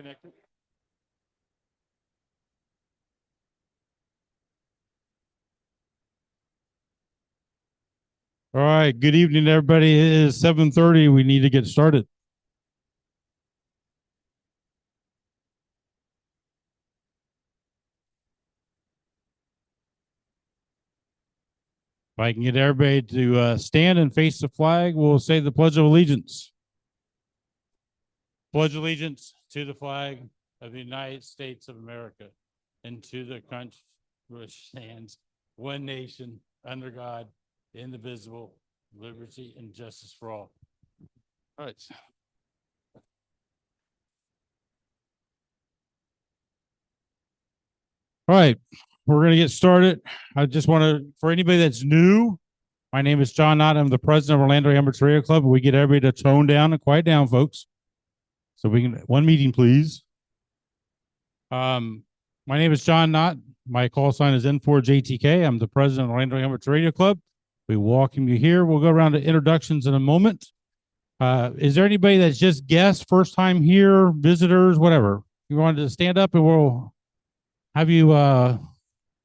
connected. All right. Good evening, everybody. It is 7:30. We need to get started. If I can get everybody to stand and face the flag, we'll say the Pledge of Allegiance. Pledge allegiance to the flag of the United States of America and to the country which stands one nation under God, indivisible, liberty and justice for all. All right. All right, we're going to get started. I just want to, for anybody that's new, my name is John Knott. I'm the president of Orlando Amateur Radio Club. We get everybody to tone down and quiet down, folks. So we can, one meeting, please. My name is John Knott. My call sign is N4JTK. I'm the president of Orlando Amateur Radio Club. We welcome you here. We'll go around to introductions in a moment. Is there anybody that's just guests, first time here, visitors, whatever? You wanted to stand up and we'll have you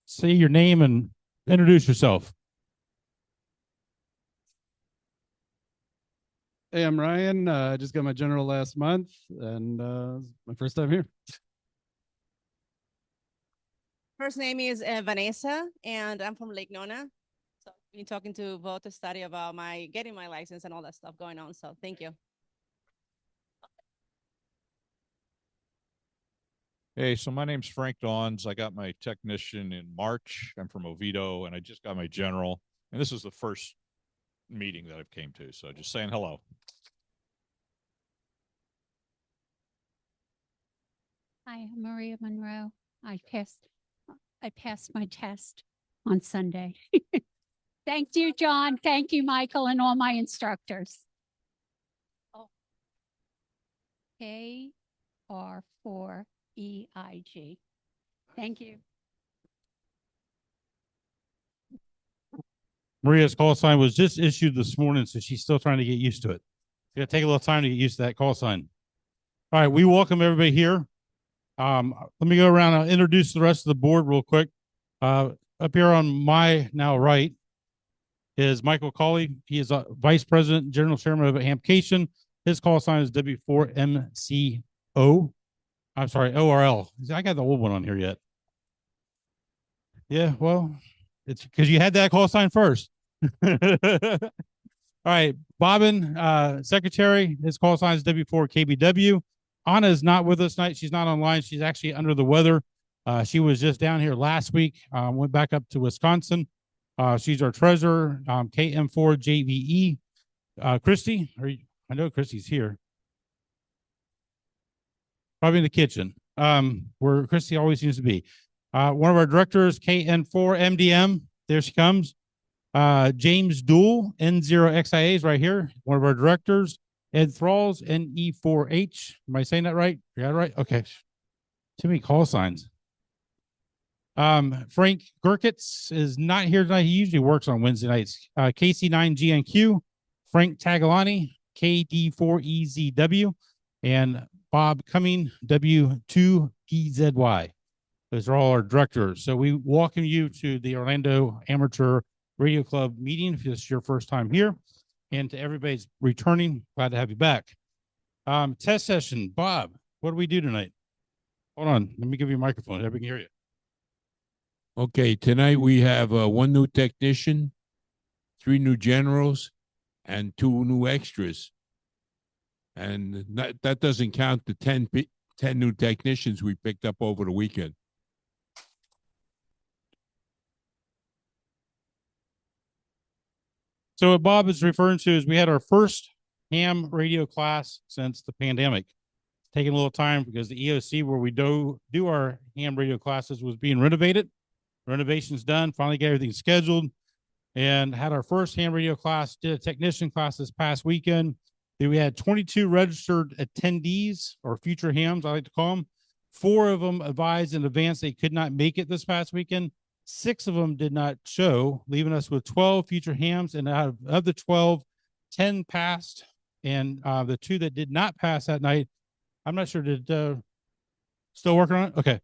say your name and introduce yourself. Hey, I'm Ryan. I just got my general last month, and my first time here. First name is Vanessa, and I'm from Lake Nona. So I've been talking to Bo to study about getting my license and all that stuff going on. So thank you. Hey, so my name's Frank Dawns. I got my technician in March. I'm from Oviedo, and I just got my general. And this is the first meeting that I've came to, so just saying hello. Hi, I'm Maria Monroe. I passed my test on Sunday. Thank you, John. Thank you, Michael, and all my instructors. Oh. KR4EIG. Thank you. Maria's call sign was just issued this morning, so she's still trying to get used to it. It's going to take a little time to get used to that call sign. All right, we welcome everybody here. Let me go around and introduce the rest of the board real quick. Up here on my now right is Michael Cawley. He is a vice president, general chairman of Hamcation. His call sign is W4MCO. I'm sorry, ORL. I got the old one on here yet. Yeah, well, it's because you had that call sign first. All right, Bobbin, secretary. His call sign is W4KBW. Anna is not with us tonight. She's not online. She's actually under the weather. She was just down here last week. Went back up to Wisconsin. She's our treasurer, KM4JVE. Christy, I know Christy's here. Probably in the kitchen, where Christy always seems to be. One of our directors, KN4MDM. There she comes. James Dool, N0XIA is right here. One of our directors. Ed Thralls, NE4H. Am I saying that right? You got it right? Okay. Too many call signs. Frank Gerkitz is not here tonight. He usually works on Wednesday nights. KC9GNQ, Frank Tagalani, KD4EZW, and Bob Cumming, W2PZY. Those are all our directors. So we welcome you to the Orlando Amateur Radio Club meeting if this is your first time here. And to everybody's returning, glad to have you back. Test session. Bob, what do we do tonight? Hold on. Let me give you a microphone. Everybody can hear you. Okay, tonight we have one new technician, 3 new generals, and 2 new extras. And that doesn't count the 10 new technicians we picked up over the weekend. So what Bob is referring to is we had our first ham radio class since the pandemic. It's taking a little time because the EOC where we do our ham radio classes was being renovated. Renovation's done, finally got everything scheduled, and had our first ham radio class, did a technician class this past weekend. Then we had 22 registered attendees, or future hams, I like to call them. 4 of them advised in advance they could not make it this past weekend. 6 of them did not show, leaving us with 12 future hams. And out of the 12, 10 passed. And the 2 that did not pass that night, I'm not sure, did Still working on it? Okay.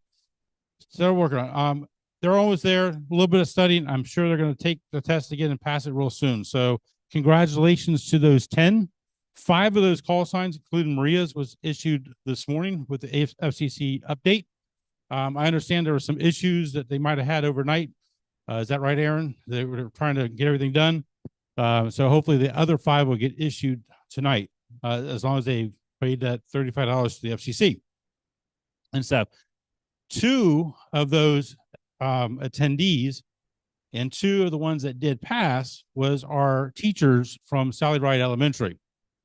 Still working on it. They're almost there. A little bit of studying. I'm sure they're going to take the test again and pass it real soon. So congratulations to those 10. 5 of those call signs, including Maria's, was issued this morning with the FCC update. I understand there were some issues that they might have had overnight. Is that right, Aaron? They were trying to get everything done. So hopefully the other 5 will get issued tonight, as long as they paid that $35 to the FCC and stuff. 2 of those attendees and 2 of the ones that did pass was our teachers from Sally Ride Elementary.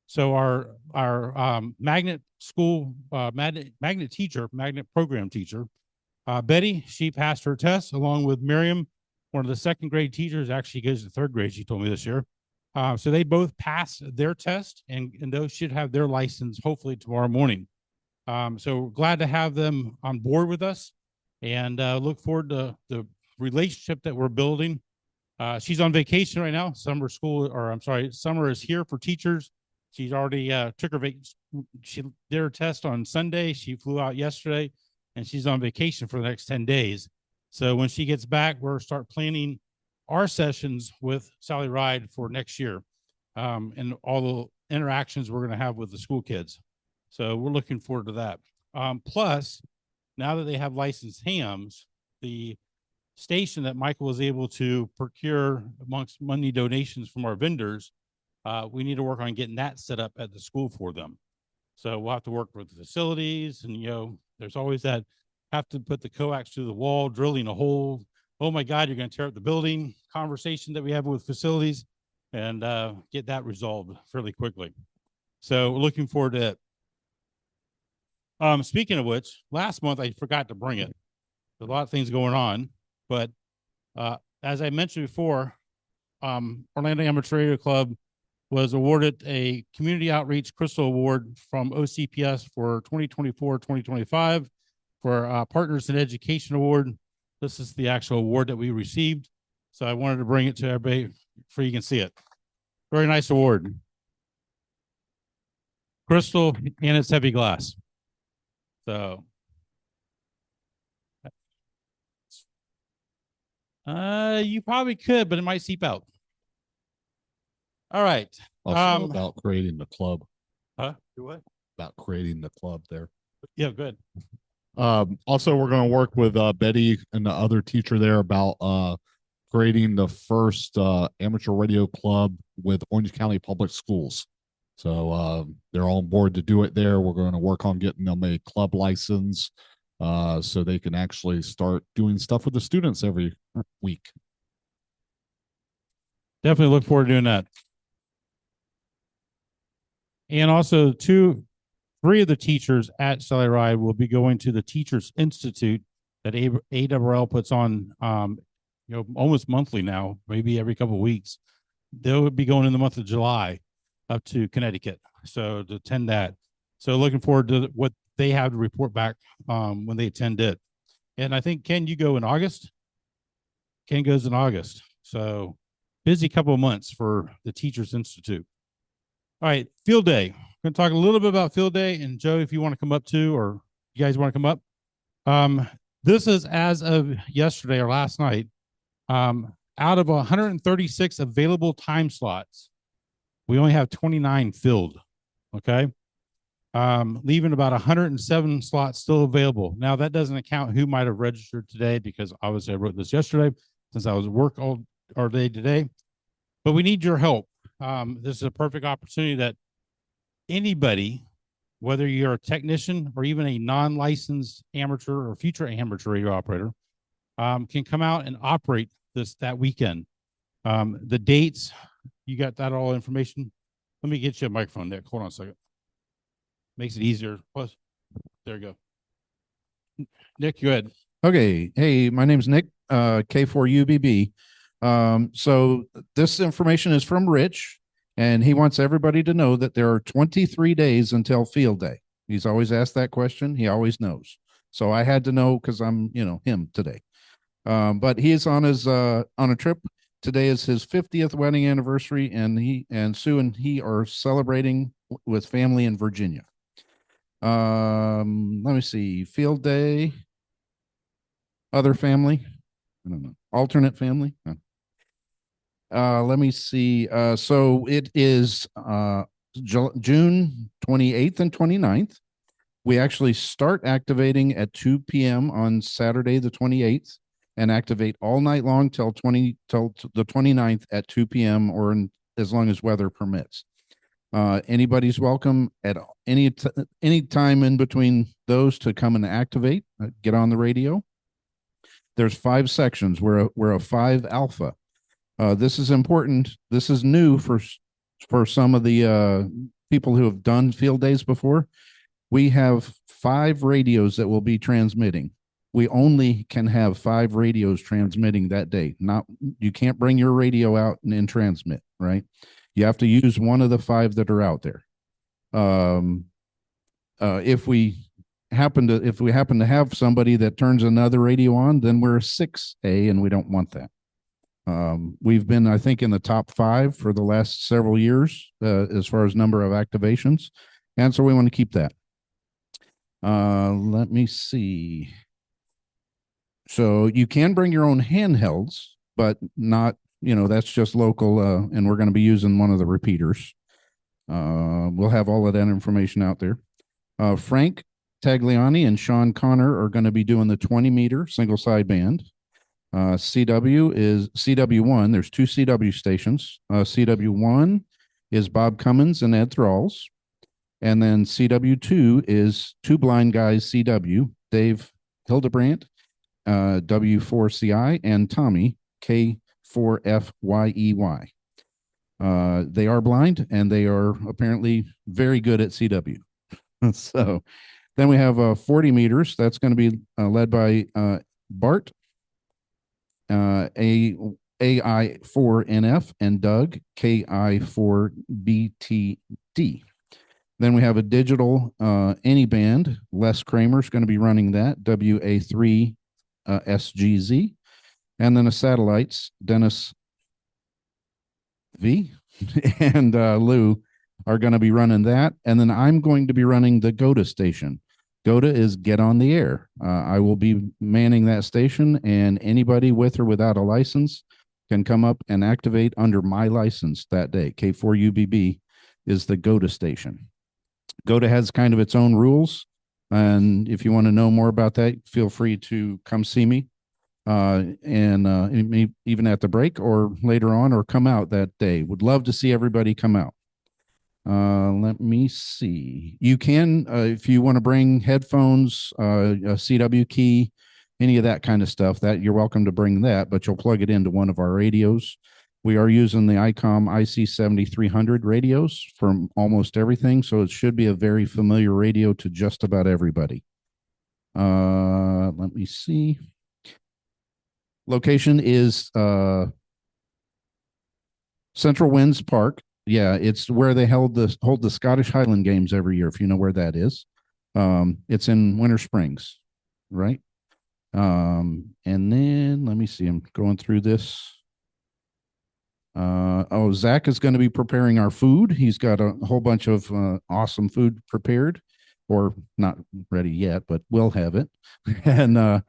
So our magnet school magnet teacher, magnet program teacher, Betty, she passed her test along with Miriam, one of the second grade teachers. Actually goes to 3rd grade, she told me this year. So they both passed their test, and those should have their license hopefully tomorrow morning. So we're glad to have them on board with us, and look forward to the relationship that we're building. She's on vacation right now. Summer is here for teachers. She's already she did her test on Sunday. She flew out yesterday, and she's on vacation for the next 10 days. So when she gets back, we'll start planning our sessions with Sally Ride for next year, and all the interactions we're going to have with the school kids. So we're looking forward to that. Plus, now that they have licensed hams, the station that Michael was able to procure amongst money donations from our vendors, we need to work on getting that set up at the school for them. So we'll have to work with the facilities, and there's always that have to put the coax through the wall, drilling a hole. Oh my God, you're going to tear up the building conversation that we have with facilities, and get that resolved fairly quickly. So we're looking forward to it. Speaking of which, last month I forgot to bring it. There's a lot of things going on, but as I mentioned before, Orlando Amateur Radio Club was awarded a Community Outreach Crystal Award from OCPS for 2024-2025 for Partners in Education Award. This is the actual award that we received. So I wanted to bring it to everybody so you can see it. Very nice award. Crystal, and it's heavy glass. So you probably could, but it might seep out. All right. Also about creating the club. Huh? Do what? About creating the club there. Yeah, good. Also, we're going to work with Betty and the other teacher there about creating the first amateur radio club with Orange County Public Schools. So they're on board to do it there. We're going to work on getting them a club license so they can actually start doing stuff with the students every week. Definitely look forward to doing that. And also 3 of the teachers at Sally Ride will be going to the Teachers Institute that ARRL puts on, almost monthly now, maybe every couple of weeks. They'll be going in the month of July up to Connecticut. So to attend that. So looking forward to what they have to report back when they attend it. And I think, Ken, you go in August? Ken goes in August. So busy couple of months for the Teachers Institute. All right, field day. We're going to talk a little bit about field day. And Joe, if you want to come up too, or you guys want to come up. This is as of yesterday or last night. Out of 136 available time slots, we only have 29 filled. Okay. Leaving about 107 slots still available. Now that doesn't account who might have registered today, because obviously I wrote this yesterday since I was at work all day today, but we need your help. This is a perfect opportunity that anybody, whether you're a technician or even a non-licensed amateur or future amateur radio operator, can come out and operate that weekend. The dates, you got that all information. Let me get you a microphone there. Hold on a second. Makes it easier. Plus, there you go. Nick, go ahead. Okay. Hey, my name's Nick, K4UBB. So this information is from Rich, and he wants everybody to know that there are 23 days until field day. He's always asked that question. He always knows. So I had to know because I'm, him today. But he is on a trip. Today is his 50th wedding anniversary, and Sue and he are celebrating with family in Virginia. Let me see. Field day, other family. I don't know. Alternate family. Let me see. So it is June 28th and 29th. We actually start activating at 2 p.m. on Saturday, the 28th, and activate all night long till the 29th at 2 p.m. or as long as weather permits. Anybody's welcome at any time in between those to come and activate, get on the radio. There's 5 sections. We're a 5 alpha. This is important. This is new for some of the people who have done field days before. We have 5 radios that will be transmitting. We only can have 5 radios transmitting that day. You can't bring your radio out and transmit, right? You have to use one of the 5 that are out there. If we happen to have somebody that turns another radio on, then we're a 6A, and we don't want that. We've been, I think, in the top 5 for the last several years as far as number of activations, and so we want to keep that. Let me see. So you can bring your own handhelds, but not, that's just local, and we're going to be using one of the repeaters. We'll have all of that information out there. Frank Tagliani and Sean Connor are going to be doing the 20-meter single sideband. CW is CW1. There's 2 CW stations. CW1 is Bob Cummins and Ed Thralls. And then CW2 is 2 blind guys, CW, Dave Hildebrandt, W4CI, and Tommy, K4FYEY. They are blind, and they are apparently very good at CW. So then we have 40 meters. That's going to be led by Bart, AI4NF, and Doug, KI4BTD. Then we have a digital any band. Les Kramer's going to be running that, WA3 SGZ. And then a satellites, Dennis V and Lou are going to be running that. And then I'm going to be running the GOTA station. GOTA is Get on the Air. I will be manning that station, and anybody with or without a license can come up and activate under my license that day. K4UBB is the GOTA station. GOTA has kind of its own rules, and if you want to know more about that, feel free to come see me, and even at the break or later on, or come out that day. Would love to see everybody come out. Let me see. You can, if you want to bring headphones, a CW key, any of that kind of stuff, that you're welcome to bring that, but you'll plug it into one of our radios. We are using the ICOM IC7300 radios for almost everything, so it should be a very familiar radio to just about everybody. Let me see. Location is Central Winds Park. Yeah, it's where they hold the Scottish Highland Games every year, if you know where that is. It's in Winter Springs, right? And then let me see. I'm going through this. Zach is going to be preparing our food. He's got a whole bunch of awesome food prepared, or not ready yet, but we'll have it. And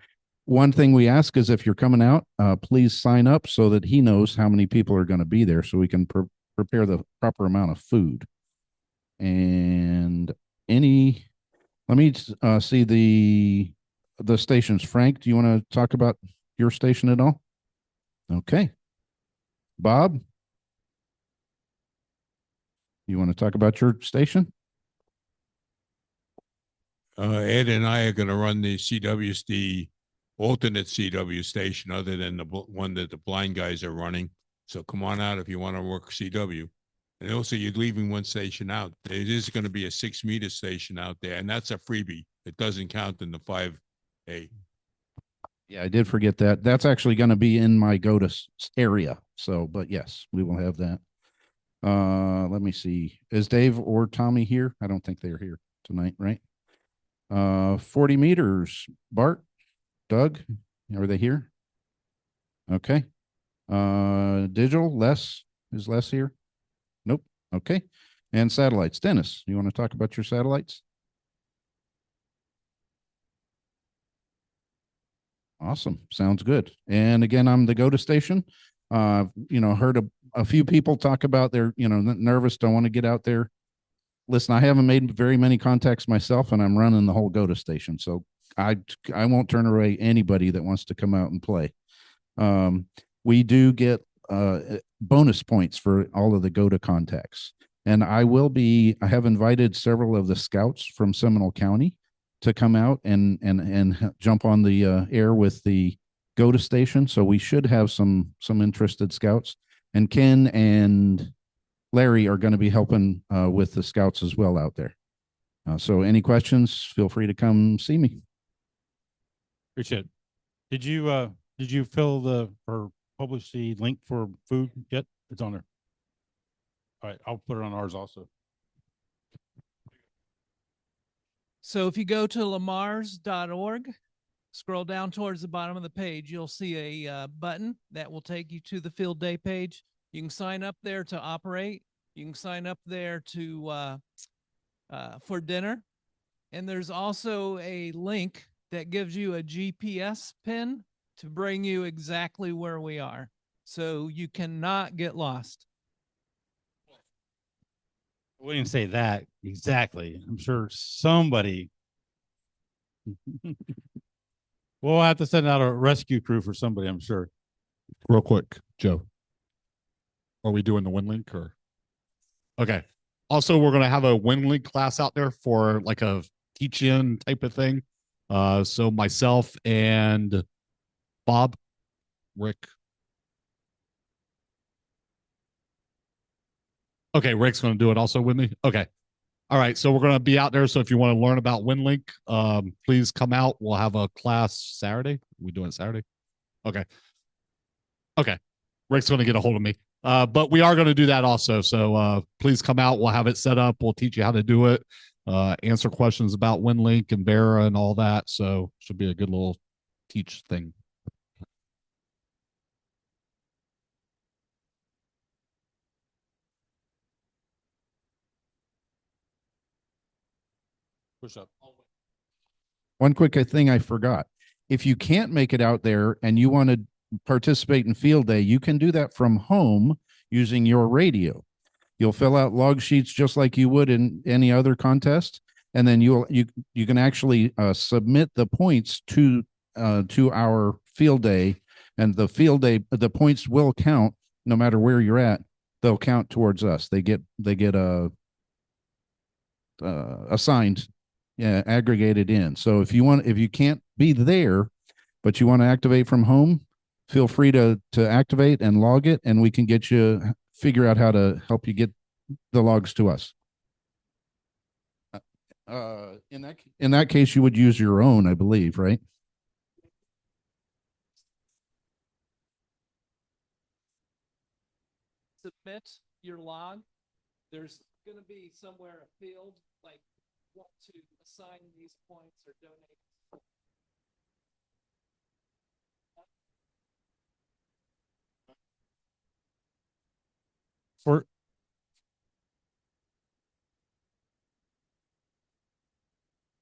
one thing we ask is, if you're coming out, please sign up so that he knows how many people are going to be there, so we can prepare the proper amount of food. And let me see the stations. Frank, do you want to talk about your station at all? Okay. Bob, you want to talk about your station? Ed and I are going to run the alternate CW station other than the one that the blind guys are running. So come on out if you want to work CW. And also, you're leaving one station out. There is going to be a 6-meter station out there, and that's a freebie. It doesn't count in the 5A. Yeah, I did forget that. That's actually going to be in my GOTA area. So, but yes, we will have that. Let me see. Is Dave or Tommy here? I don't think they're here tonight, right? 40 meters. Bart, Doug, are they here? Okay. Digital, Les, is Les here? Nope. Okay. And satellites. Dennis, you want to talk about your satellites? Awesome. Sounds good. And again, I'm the go-to station. Heard a few people talk about they're, nervous, don't want to get out there. Listen, I haven't made very many contacts myself, and I'm running the whole go-to station. So I won't turn away anybody that wants to come out and play. We do get bonus points for all of the go-to contacts. And I have invited several of the scouts from Seminole County to come out and jump on the air with the go-to station. So we should have some interested scouts. And Ken and Larry are going to be helping with the scouts as well out there. So any questions, feel free to come see me. Appreciate it. Did you fill or publish the link for food yet? It's on there. All right, I'll put it on ours also. So if you go to lamars.org, scroll down towards the bottom of the page, you'll see a button that will take you to the field day page. You can sign up there to operate. You can sign up there to for dinner. And there's also a link that gives you a GPS pin to bring you exactly where we are. So you cannot get lost. I wouldn't say that exactly. I'm sure somebody we'll have to send out a rescue crew for somebody, I'm sure. Real quick, Joe. Are we doing the WinLink or? Okay. Also, we're going to have a WinLink class out there for like a teach-in type of thing. So myself and Bob, Rick. Okay, Rick's going to do it also with me. Okay. All right. So we're going to be out there. So if you want to learn about WinLink, please come out. We'll have a class Saturday. We doing it Saturday? Okay. Okay. Rick's going to get a hold of me. But we are going to do that also. So please come out. We'll have it set up. We'll teach you how to do it. Answer questions about WinLink and Vera and all that. So should be a good little teach thing. Push up. One quick thing I forgot. If you can't make it out there and you want to participate in field day, you can do that from home using your radio. You'll fill out log sheets just like you would in any other contest, and then you can actually submit the points to our field day, and the field day the points will count no matter where you're at. They'll count towards us. They get assigned, aggregated in. So if you can't be there, but you want to activate from home, feel free to activate and log it, and we can figure out how to help you get the logs to us. In that case, you would use your own, I believe, right? Submit your log. There's going to be somewhere a field like want to assign these points or donate. For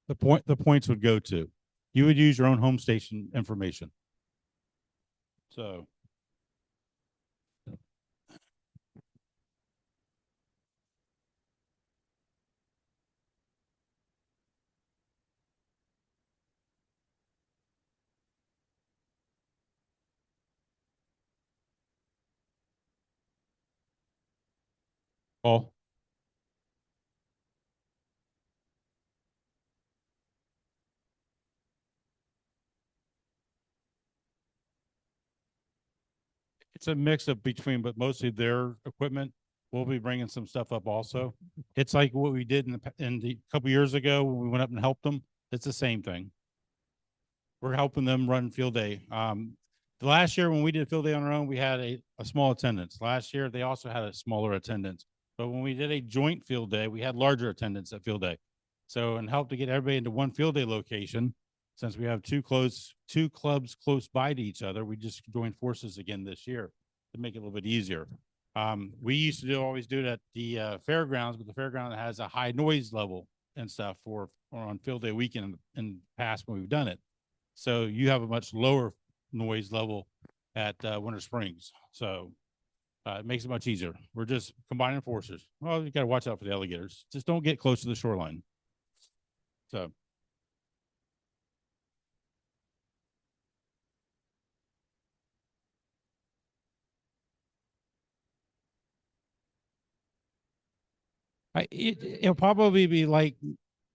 the points would go to, you would use your own home station information. So Paul. It's a mix of between, but mostly their equipment. We'll be bringing some stuff up also. It's like what we did in the couple years ago when we went up and helped them. It's the same thing. We're helping them run field day. The last year when we did field day on our own, we had a small attendance. Last year, they also had a smaller attendance. But when we did a joint field day, we had larger attendance at field day. So, and help to get everybody into one field day location, since we have two clubs close by to each other, we just joined forces again this year to make it a little bit easier. We used to always do it at the fairgrounds, but the fairground has a high noise level and stuff for on field day weekend in the past when we've done it. So you have a much lower noise level at Winter Springs. So it makes it much easier. We're just combining forces. Well, you got to watch out for the alligators. Just don't get close to the shoreline. So. It'll probably be like,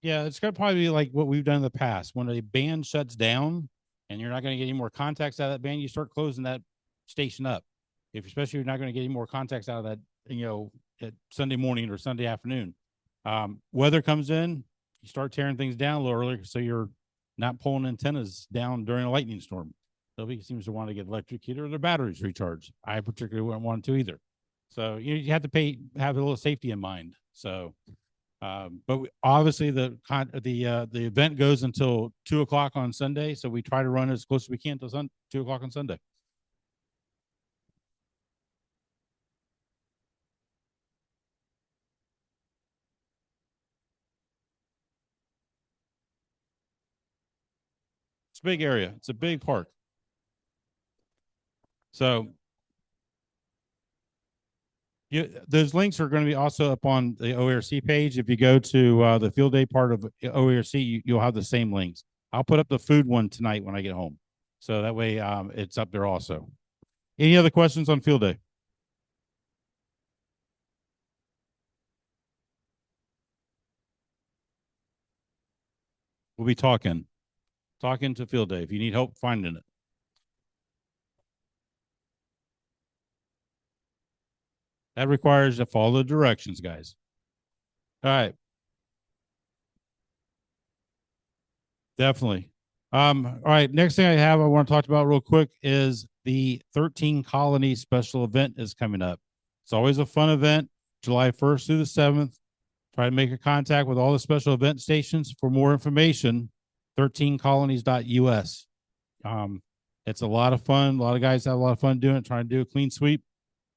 yeah, it's going to probably be like what we've done in the past. When a band shuts down and you're not going to get any more contacts out of that band, you start closing that station up. Especially if you're not going to get any more contacts out of that, at Sunday morning or Sunday afternoon. Weather comes in, you start tearing things down a little earlier so you're not pulling antennas down during a lightning storm. Nobody seems to want to get electrocuted or their batteries recharged. I particularly wouldn't want to either. So you have to have a little safety in mind. So, but obviously the event goes until 2:00 on Sunday. So we try to run as close as we can to 2:00 on Sunday. It's a big area. It's a big park. So those links are going to be also up on the OARC page. If you go to the field day part of OARC, you'll have the same links. I'll put up the food one tonight when I get home. So that way it's up there also. Any other questions on field day? We'll be talking to field day if you need help finding it. That requires to follow the directions, guys. All right. Definitely. All right. Next thing I want to talk about real quick is the 13 Colonies special event is coming up. It's always a fun event, July 1st through the 7th. Try to make a contact with all the special event stations for more information. 13colonies.us. It's a lot of fun. A lot of guys have a lot of fun doing it, trying to do a clean sweep.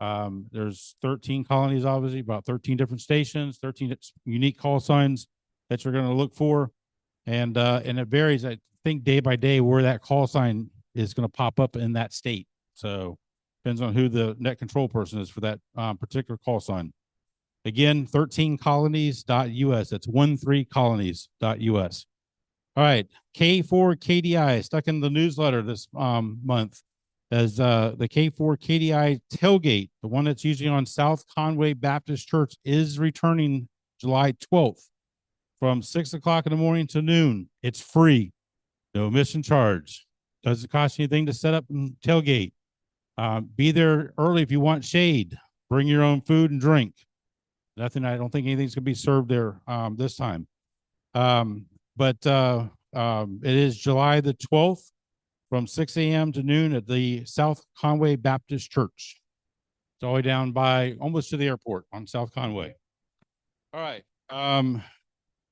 There's 13 colonies, obviously, about 13 different stations, 13 unique call signs that you're going to look for. And it varies, I think, day by day where that call sign is going to pop up in that state. So depends on who the net control person is for that particular call sign. Again, 13colonies.us. That's 13colonies.us. All right. K4KDI stuck in the newsletter this month as the K4 KDI tailgate, the one that's usually on South Conway Baptist Church, is returning July 12th from 6:00 in the morning to noon. It's free, no admission charge. Doesn't cost you anything to set up and tailgate. Be there early if you want shade. Bring your own food and drink. Nothing. I don't think anything's going to be served there this time. But it is July the 12th. From 6 a.m. to noon at the South Conway Baptist Church. It's all the way down by almost to the airport on South Conway. All right.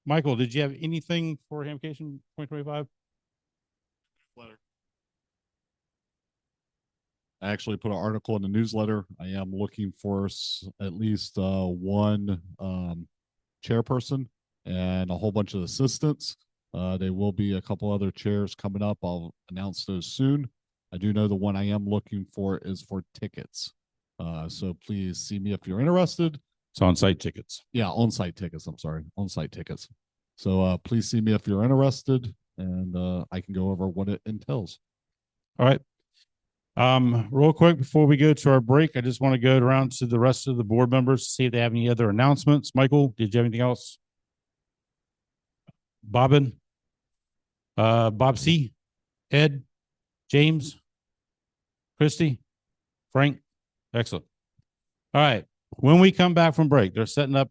Michael, did you have anything for Hamcation 2025? Letter. I actually put an article in the newsletter. I am looking for at least one chairperson and a whole bunch of assistants. There will be a couple other chairs coming up. I'll announce those soon. I do know the one I am looking for is for tickets. So please see me if you're interested. It's on-site tickets. Yeah, on-site tickets. I'm sorry, on-site tickets. So please see me if you're interested, and I can go over what it entails. All right. Real quick before we go to our break, I just want to go around to the rest of the board members to see if they have any other announcements. Michael, did you have anything else? Bobbin? Bob C, Ed, James, Christy, Frank. Excellent. All right. When we come back from break, they're setting up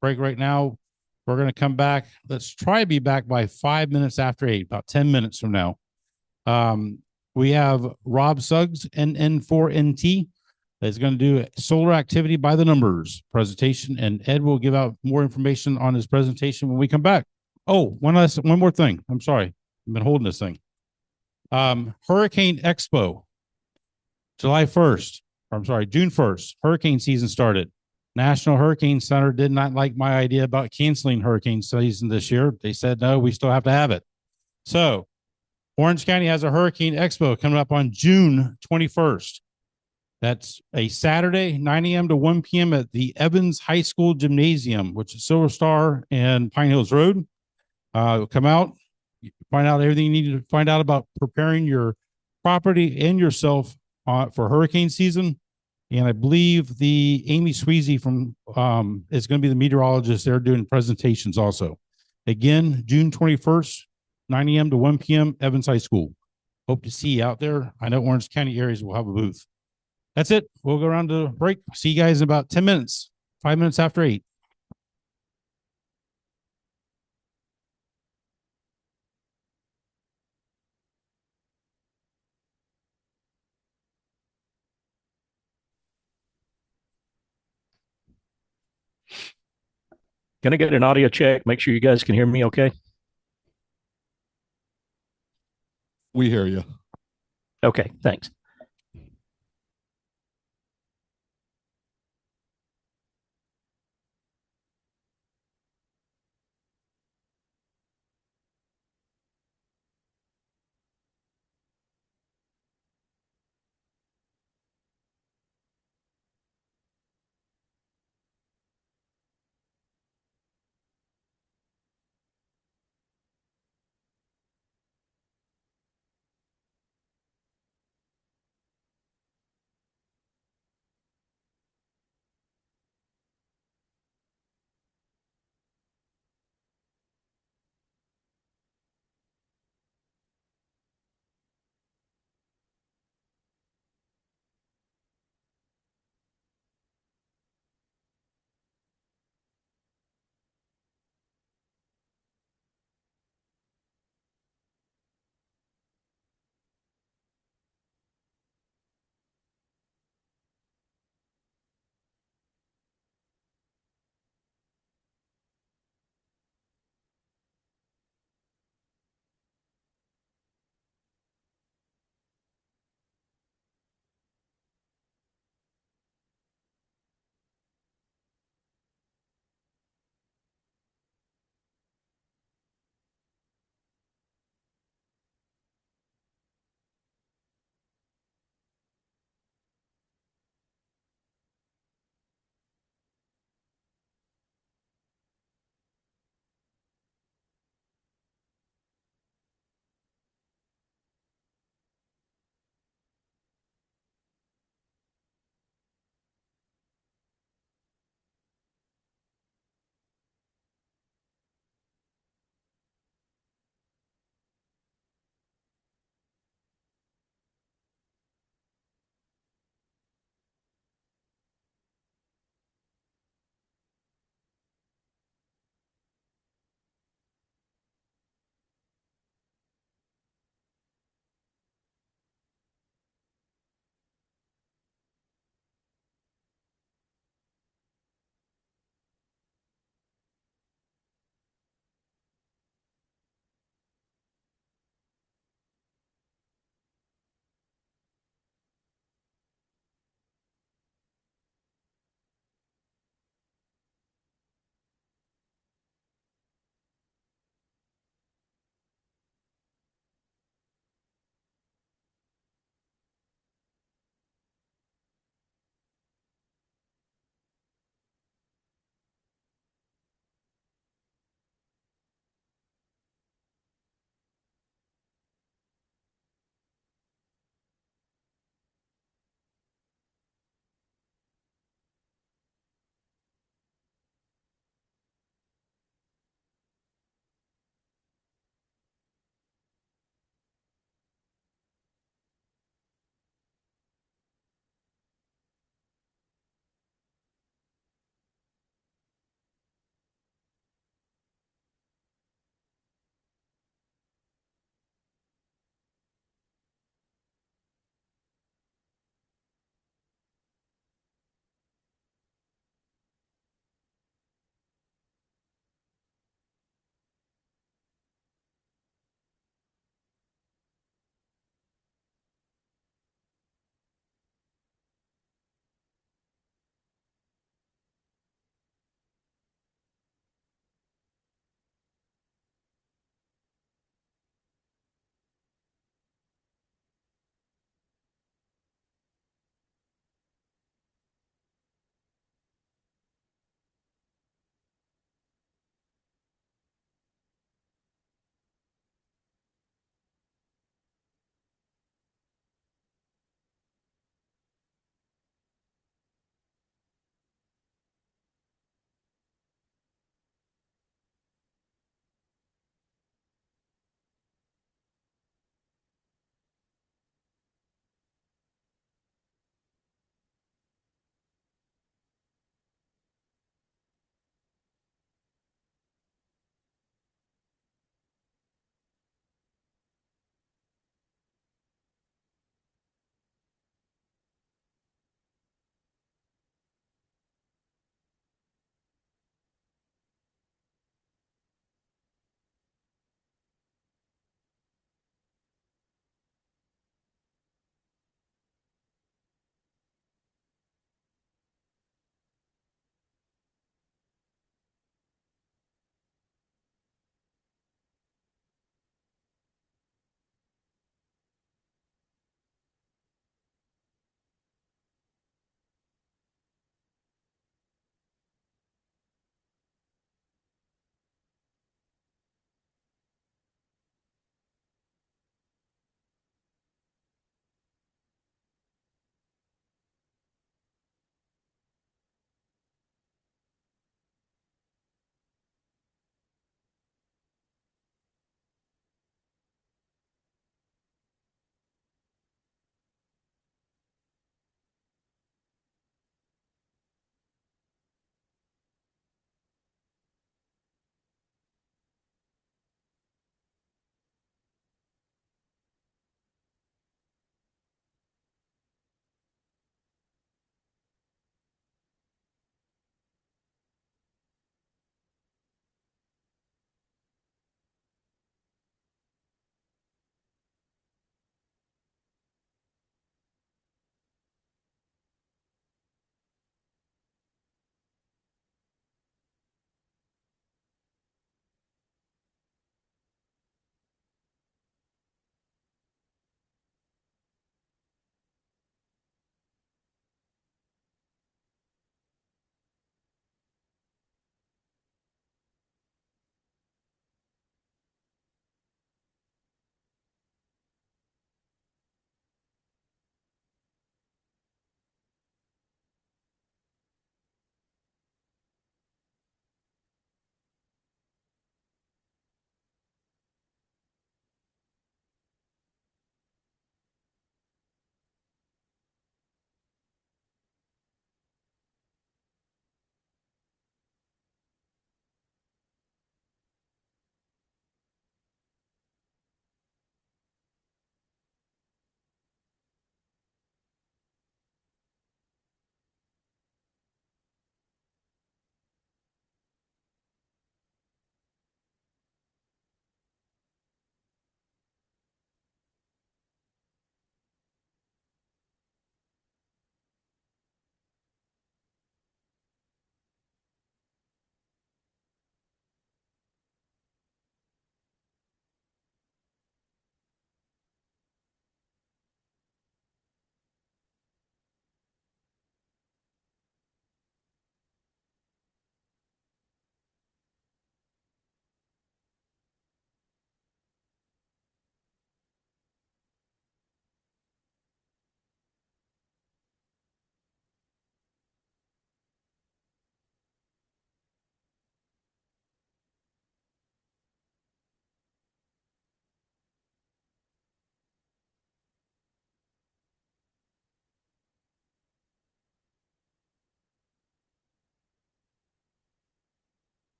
break right now. We're going to come back. Let's try to be back by 5 minutes after 8, about 10 minutes from now. We have Rob Suggs, NN4NT, that's going to do solar activity by the numbers presentation, and Ed will give out more information on his presentation when we come back. Oh, one more thing. I'm sorry. I've been holding this thing. Hurricane Expo, July 1st. I'm sorry, June 1st. Hurricane season started. National Hurricane Center did not like my idea about canceling hurricane season this year. They said, no, we still have to have it. So Orange County has a Hurricane Expo coming up on June 21st. That's a Saturday, 9 a.m. to 1 p.m. at the Evans High School Gymnasium, which is Silver Star and Pine Hills Road. Come out, find out everything you need to find out about preparing your property and yourself for hurricane season. And I believe the Amy Sweezy from is going to be the meteorologist. They're doing presentations also. Again, June 21st, 9 a.m. to 1 p.m. Evans High School. Hope to see you out there. I know Orange County areas will have a booth. That's it. We'll go around to break. See you guys in about 10 minutes, 5 minutes after 8. Can I get an audio check? Make sure you guys can hear me okay? We hear you. Okay, thanks.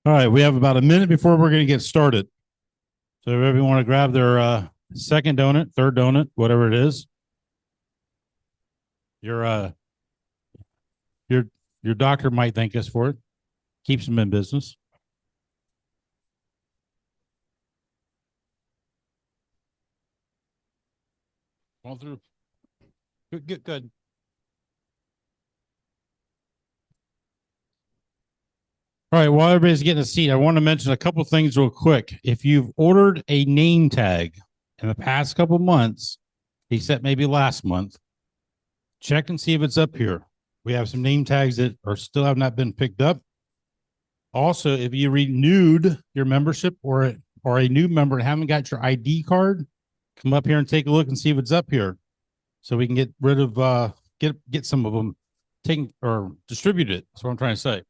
All right, we have about a minute before we're going to get started. So if everyone want to grab their second donut, third donut, whatever it is. Your your doctor might thank us for it. Keeps them in business. All through. Good. All right, while everybody's getting a seat, I want to mention a couple things real quick. If you've ordered a name tag in the past couple months, except maybe last month, check and see if it's up here. We have some name tags that are still have not been picked up. Also, if you renewed your membership or a new member and haven't got your ID card, come up here and take a look and see if it's up here, so we can get rid of get some of them taken or distributed. That's what I'm trying to say.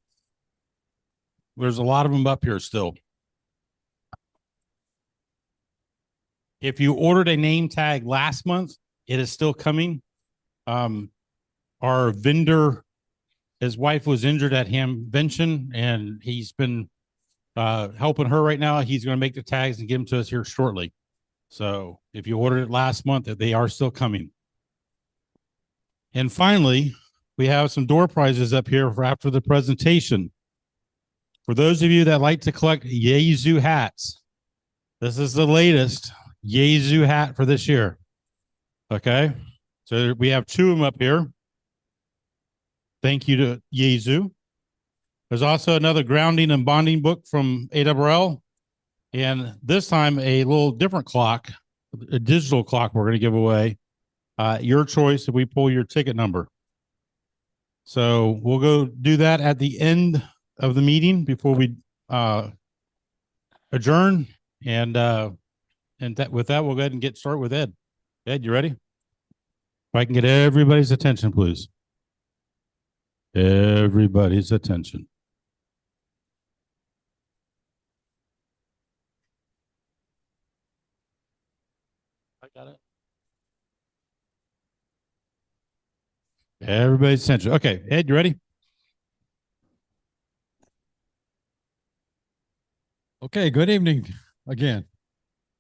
There's a lot of them up here still. If you ordered a name tag last month, it is still coming. Our vendor, his wife was injured at Hamvention, and he's been helping her right now. He's going to make the tags and give them to us here shortly. So if you ordered it last month, they are still coming. And finally, we have some door prizes up here for after the presentation. For those of you that like to collect Yezu hats, this is the latest Yezu hat for this year. Okay, so we have two of them up here. Thank you to Yezu. There's also another grounding and bonding book from ARRL. And this time a little different clock, a digital clock we're going to give away. Your choice if we pull your ticket number. So we'll go do that at the end of the meeting before we adjourn. And with that, we'll go ahead and get started with Ed. Ed, you ready? If I can get everybody's attention, please. Everybody's attention. I got it. Everybody's attention. Okay, Ed, you ready? Okay, good evening again.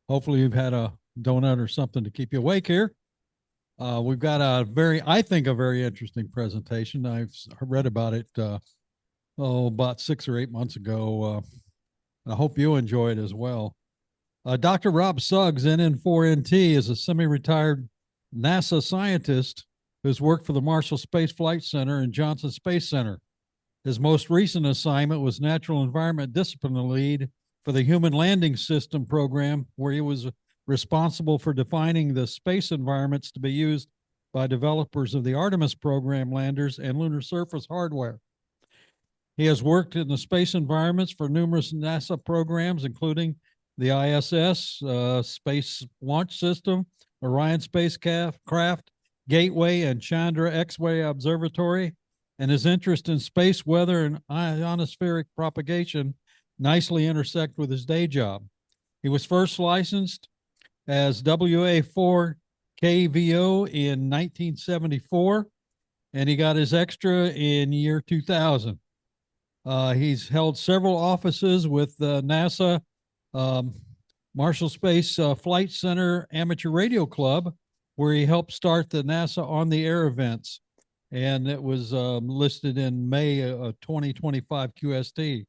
Hopefully you've had a donut or something to keep you awake here. We've got I think a very interesting presentation. I've read about it about 6 or 8 months ago. I hope you enjoy it as well. Dr. Rob Suggs, NN4NT, is a semi-retired NASA scientist who's worked for the Marshall Space Flight Center and Johnson Space Center. His most recent assignment was Natural Environment Discipline Lead for the Human Landing System program, where he was responsible for defining the space environments to be used by developers of the Artemis program landers and lunar surface hardware. He has worked in the space environments for numerous NASA programs, including the ISS, Space Launch System, Orion Spacecraft, Gateway, and Chandra X-ray Observatory, and his interest in space weather and ionospheric propagation nicely intersect with his day job. He was first licensed as WA4 KVO in 1974, and he got his extra in year 2000. He's held several offices with NASA, Marshall Space Flight Center Amateur Radio Club, where he helped start the NASA On the Air events, and it was listed in May 2025 QST.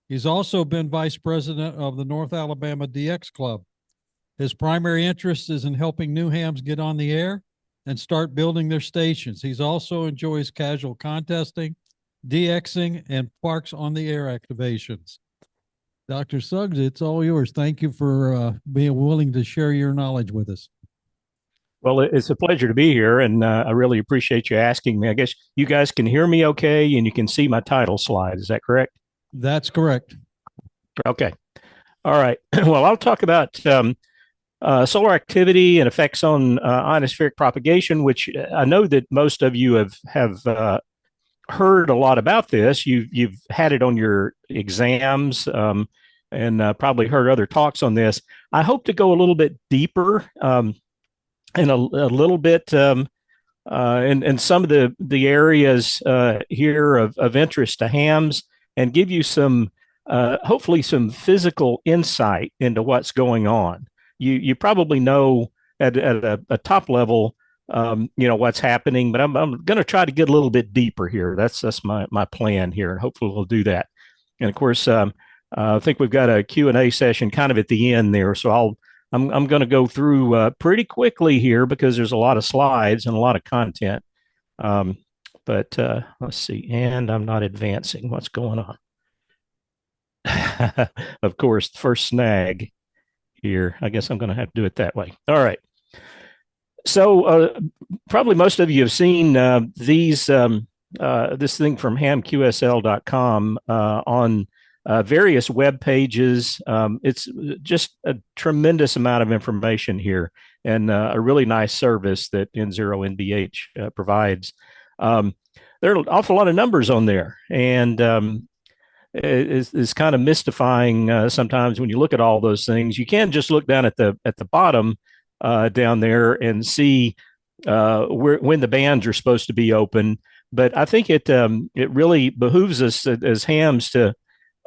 He's also been vice president of the North Alabama DX Club. His primary interest is in helping new hams get on the air and start building their stations. He's also enjoys casual contesting, DXing, and parks on the air activations. Dr. Suggs, it's all yours. Thank you for being willing to share your knowledge with us. Well, it's a pleasure to be here, and I really appreciate you asking me. I guess you guys can hear me okay, and you can see my title slide. Is that correct? That's correct. Okay. All right. Well, I'll talk about solar activity and effects on ionospheric propagation, which I know that most of you have heard a lot about this. You've had it on your exams and probably heard other talks on this. I hope to go a little bit deeper and a little bit in some of the areas here of interest to hams, and give you some hopefully some physical insight into what's going on. You probably know at a top level, what's happening, but I'm going to try to get a little bit deeper here. That's my plan here, and hopefully we'll do that. And of course, I think we've got a Q&A session kind of at the end there, so I'm going to go through pretty quickly here because there's a lot of slides and a lot of content. But let's see, and I'm not advancing. What's going on? Of course, the first snag here. I guess I'm going to have to do it that way. All right. So probably most of you have seen this thing from hamqsl.com on various web pages. It's just a tremendous amount of information here, and a really nice service that N0NBH provides. There are an awful lot of numbers on there, and is kind of mystifying sometimes when you look at all those things. You can just look down at the bottom down there and see when the bands are supposed to be open. But I think it really behooves us as hams to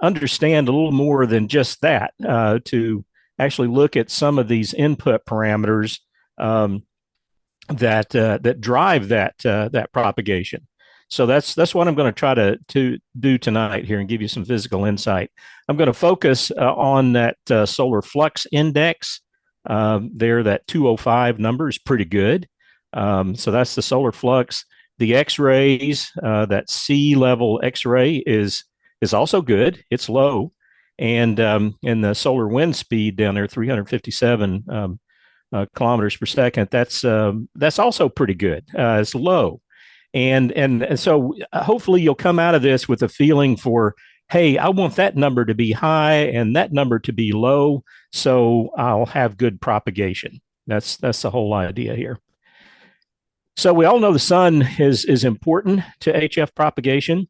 understand a little more than just that, to actually look at some of these input parameters that drive that propagation. So that's what I'm going to try to do tonight here and give you some physical insight. I'm going to focus on that solar flux index. There, that 205 number is pretty good. So that's the solar flux. The X-rays, that sea level X-ray is also good. It's low, and the solar wind speed down there, 357 kilometers per second. That's also pretty good. It's low. And so hopefully you'll come out of this with a feeling for, hey, I want that number to be high and that number to be low, so I'll have good propagation. That's the whole idea here. So we all know the sun is important to HF propagation.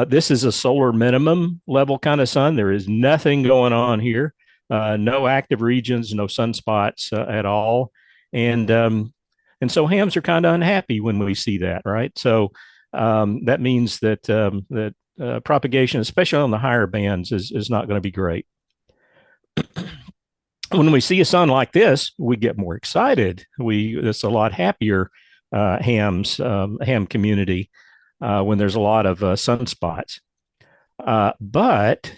This is a solar minimum level kind of sun. There is nothing going on here. No active regions, no sunspots at all. And so hams are kind of unhappy when we see that, right? So that means that propagation, especially on the higher bands, is not going to be great. When we see a sun like this, we get more excited. It's a lot happier ham community when there's a lot of sunspots. But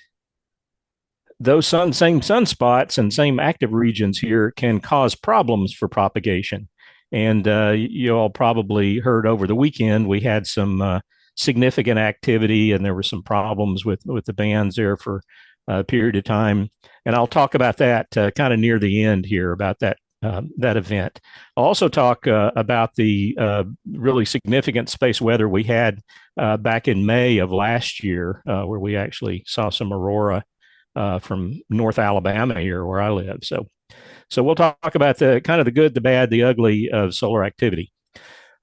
those same sunspots and same active regions here can cause problems for propagation. And you all probably heard over the weekend we had some significant activity, and there were some problems with the bands there for a period of time. And I'll talk about that kind of near the end here about that event. I'll also talk about the really significant space weather we had back in May of last year, where we actually saw some aurora from North Alabama here where I live. So we'll talk about the kind of the good, the bad, the ugly of solar activity.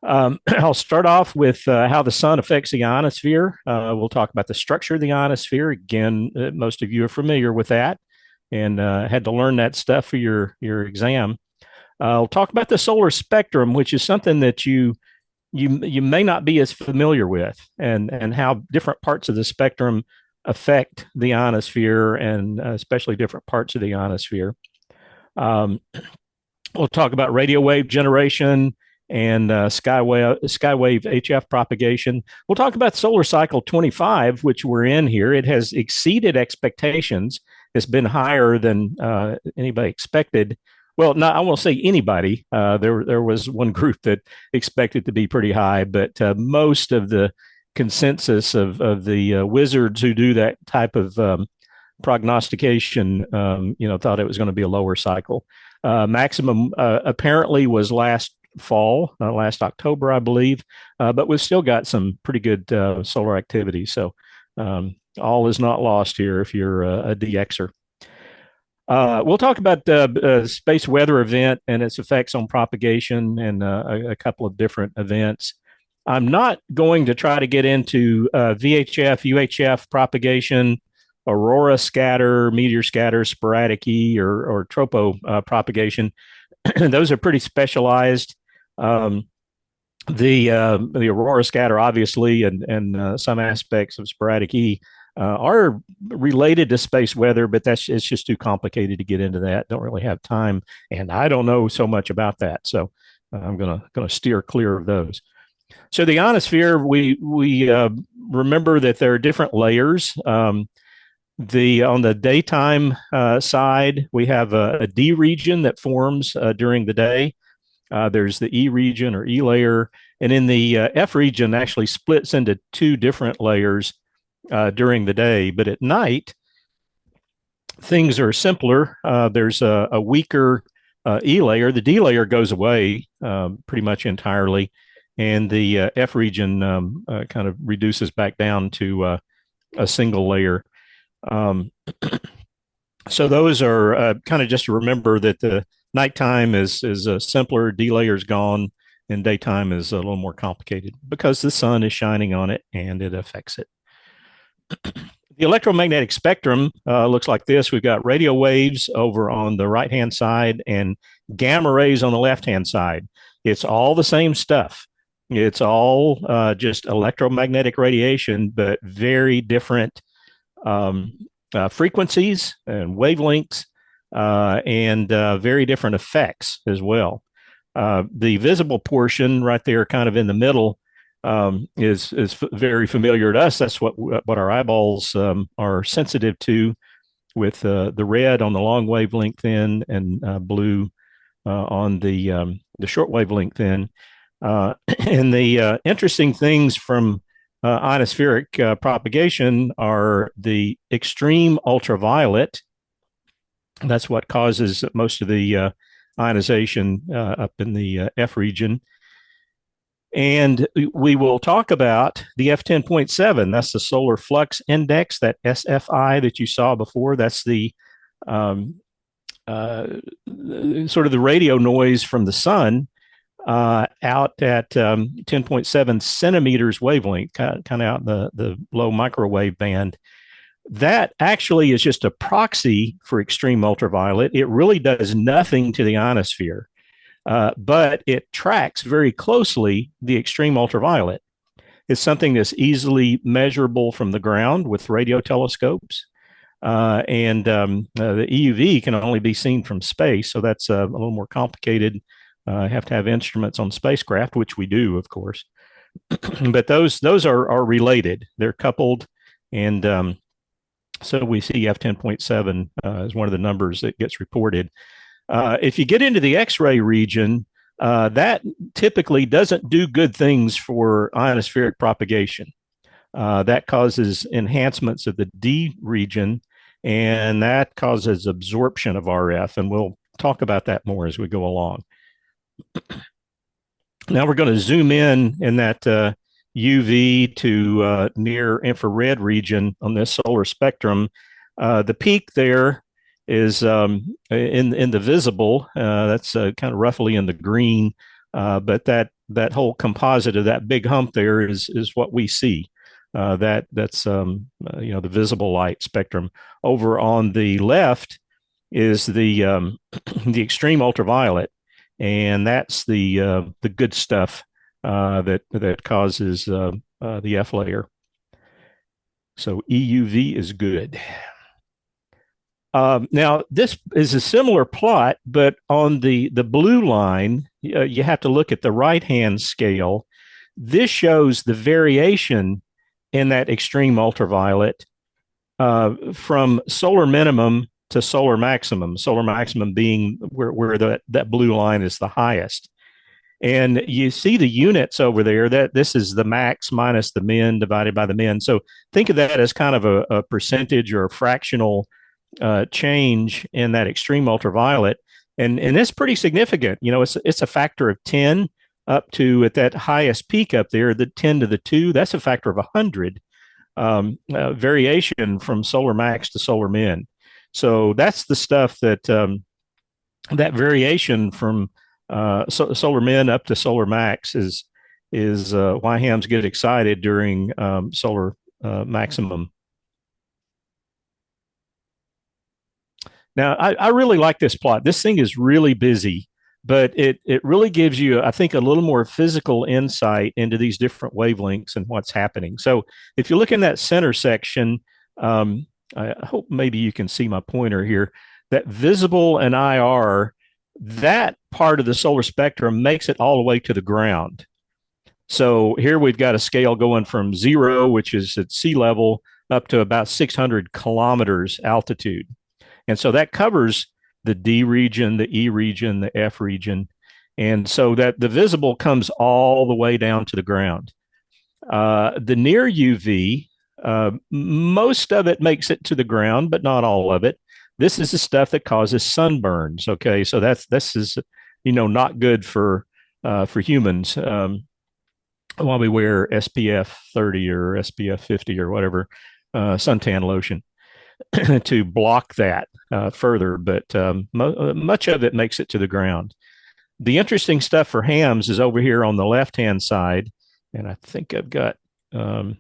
I'll start off with how the sun affects the ionosphere. We'll talk about the structure of the ionosphere. Again, most of you are familiar with that and had to learn that stuff for your exam. I'll talk about the solar spectrum, which is something that you may not be as familiar with, and how different parts of the spectrum affect the ionosphere, and especially different parts of the ionosphere. We'll talk about radio wave generation and skywave HF propagation. We'll talk about solar cycle 25, which we're in here. It has exceeded expectations. It's been higher than anybody expected. Well, I won't say anybody. There was one group that expected to be pretty high, but most of the consensus of the wizards who do that type of prognostication, thought it was going to be a lower cycle. Maximum apparently was last fall, last October, I believe, but we've still got some pretty good solar activity. So all is not lost here if you're a DXer. We'll talk about the space weather event and its effects on propagation, and a couple of different events. I'm not going to try to get into VHF, UHF propagation, aurora scatter, meteor scatter, sporadic E, or tropo propagation. Those are pretty specialized. The aurora scatter, obviously, and some aspects of sporadic E are related to space weather, but it's just too complicated to get into that. Don't really have time, and I don't know so much about that, so I'm gonna steer clear of those. So the ionosphere, we remember that there are different layers. On the daytime side, we have a D region that forms during the day. There's the E region or E layer, and in the F region actually splits into two different layers during the day. But at night, things are simpler. There's a weaker E layer. The D layer goes away pretty much entirely, and the F region kind of reduces back down to a single layer. So those are kind of just to remember that the nighttime is simpler, D layer's gone, and daytime is a little more complicated because the sun is shining on it and it affects it. The electromagnetic spectrum looks like this. We've got radio waves over on the right-hand side and gamma rays on the left-hand side. It's all the same stuff. It's all just electromagnetic radiation, but very different frequencies and wavelengths and very different effects as well. The visible portion right there kind of in the middle is very familiar to us. That's what our eyeballs are sensitive to, with the red on the long wavelength end and blue on the short wavelength end. And the interesting things from ionospheric propagation are the extreme ultraviolet. That's what causes most of the ionization up in the F region. And we will talk about the F10.7. That's the solar flux index, that SFI that you saw before. That's the sort of the radio noise from the sun out at 10.7 centimeters wavelength, kind of out in the low microwave band. That actually is just a proxy for extreme ultraviolet. It really does nothing to the ionosphere. But it tracks very closely the extreme ultraviolet. It's something that's easily measurable from the ground with radio telescopes. And the EUV can only be seen from space, so that's a little more complicated. Have to have instruments on spacecraft, which we do, of course. But those are related. They're coupled, and so we see F10.7 as one of the numbers that gets reported. If you get into the X-ray region, that typically doesn't do good things for ionospheric propagation. That causes enhancements of the D region, and that causes absorption of RF, and we'll talk about that more as we go along. Now we're going to zoom in that UV to near infrared region on this solar spectrum. The peak there is in the visible. That's kind of roughly in the green, but that whole composite of that big hump there is what we see. That's the visible light spectrum. Over on the left is the extreme ultraviolet, and that's the good stuff that causes the F layer. So EUV is good. Now, this is a similar plot, but on the blue line, you have to look at the right-hand scale. This shows the variation in that extreme ultraviolet from solar minimum to solar maximum being where that blue line is the highest. And you see the units over there, that this is the max minus the min divided by the min. So think of that as kind of a percentage or a fractional change in that extreme ultraviolet, and it's pretty significant. It's a factor of 10 up to, at that highest peak up there, the 10 to the 2. That's a factor of 100 variation from solar max to solar min. So that's the stuff that that variation from solar min up to solar max is why hams get excited during solar maximum. Now, I really like this plot. This thing is really busy, but it really gives you, I think, a little more physical insight into these different wavelengths and what's happening. So if you look in that center section, I hope maybe you can see my pointer here. That visible and IR, that part of the solar spectrum makes it all the way to the ground. So here we've got a scale going from 0, which is at sea level, up to about 600 kilometers altitude. And so that covers the D region, the E region, the F region. And so that the visible comes all the way down to the ground. The near UV, most of it makes it to the ground, but not all of it. This is the stuff that causes sunburns. Okay, so this is not good for humans. While we wear SPF 30 or SPF 50 or whatever suntan lotion to block that further, but much of it makes it to the ground. The interesting stuff for hams is over here on the left-hand side, and I think I've got, the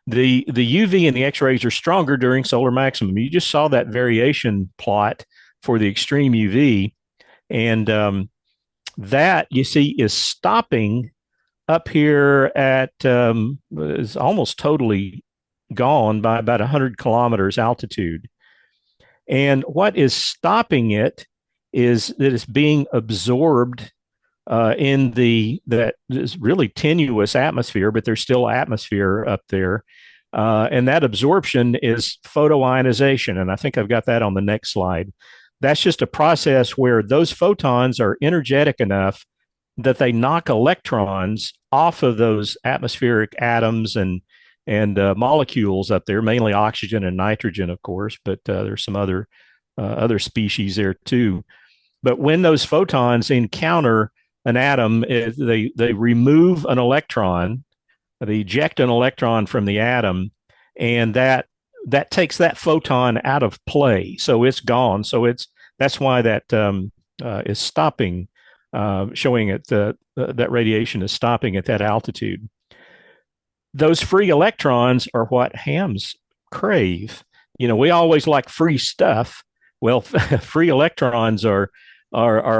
UV and the X-rays are stronger during solar maximum. You just saw that variation plot for the extreme UV, and that you see is stopping up here at is almost totally gone by about 100 kilometers altitude. And what is stopping it is that it's being absorbed in that is really tenuous atmosphere, but there's still atmosphere up there. And that absorption is photoionization. And I think I've got that on the next slide. That's just a process where those photons are energetic enough that they knock electrons off of those atmospheric atoms and molecules up there, mainly oxygen and nitrogen, of course, but there's some other species there too. But when those photons encounter an atom, they remove an electron, they eject an electron from the atom, and that takes that photon out of play, so it's gone. So that's why that is stopping. Showing it that radiation is stopping at that altitude. Those free electrons are what hams crave. We always like free stuff. Well, free electrons are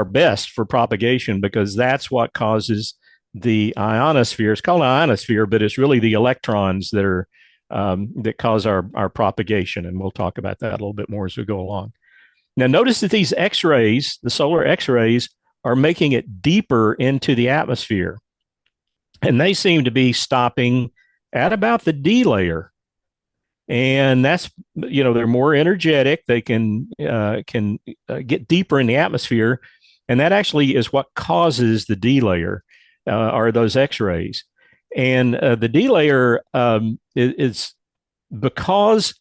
best for propagation because that's what causes the ionosphere. It's called an ionosphere, but it's really the electrons that are that cause our propagation, and we'll talk about that a little bit more as we go along. Now, notice that these X-rays, the solar X-rays, are making it deeper into the atmosphere. And they seem to be stopping at about the D layer. And that's, they're more energetic. They can get deeper in the atmosphere. And that actually is what causes the D layer, are those X-rays. And the D layer is because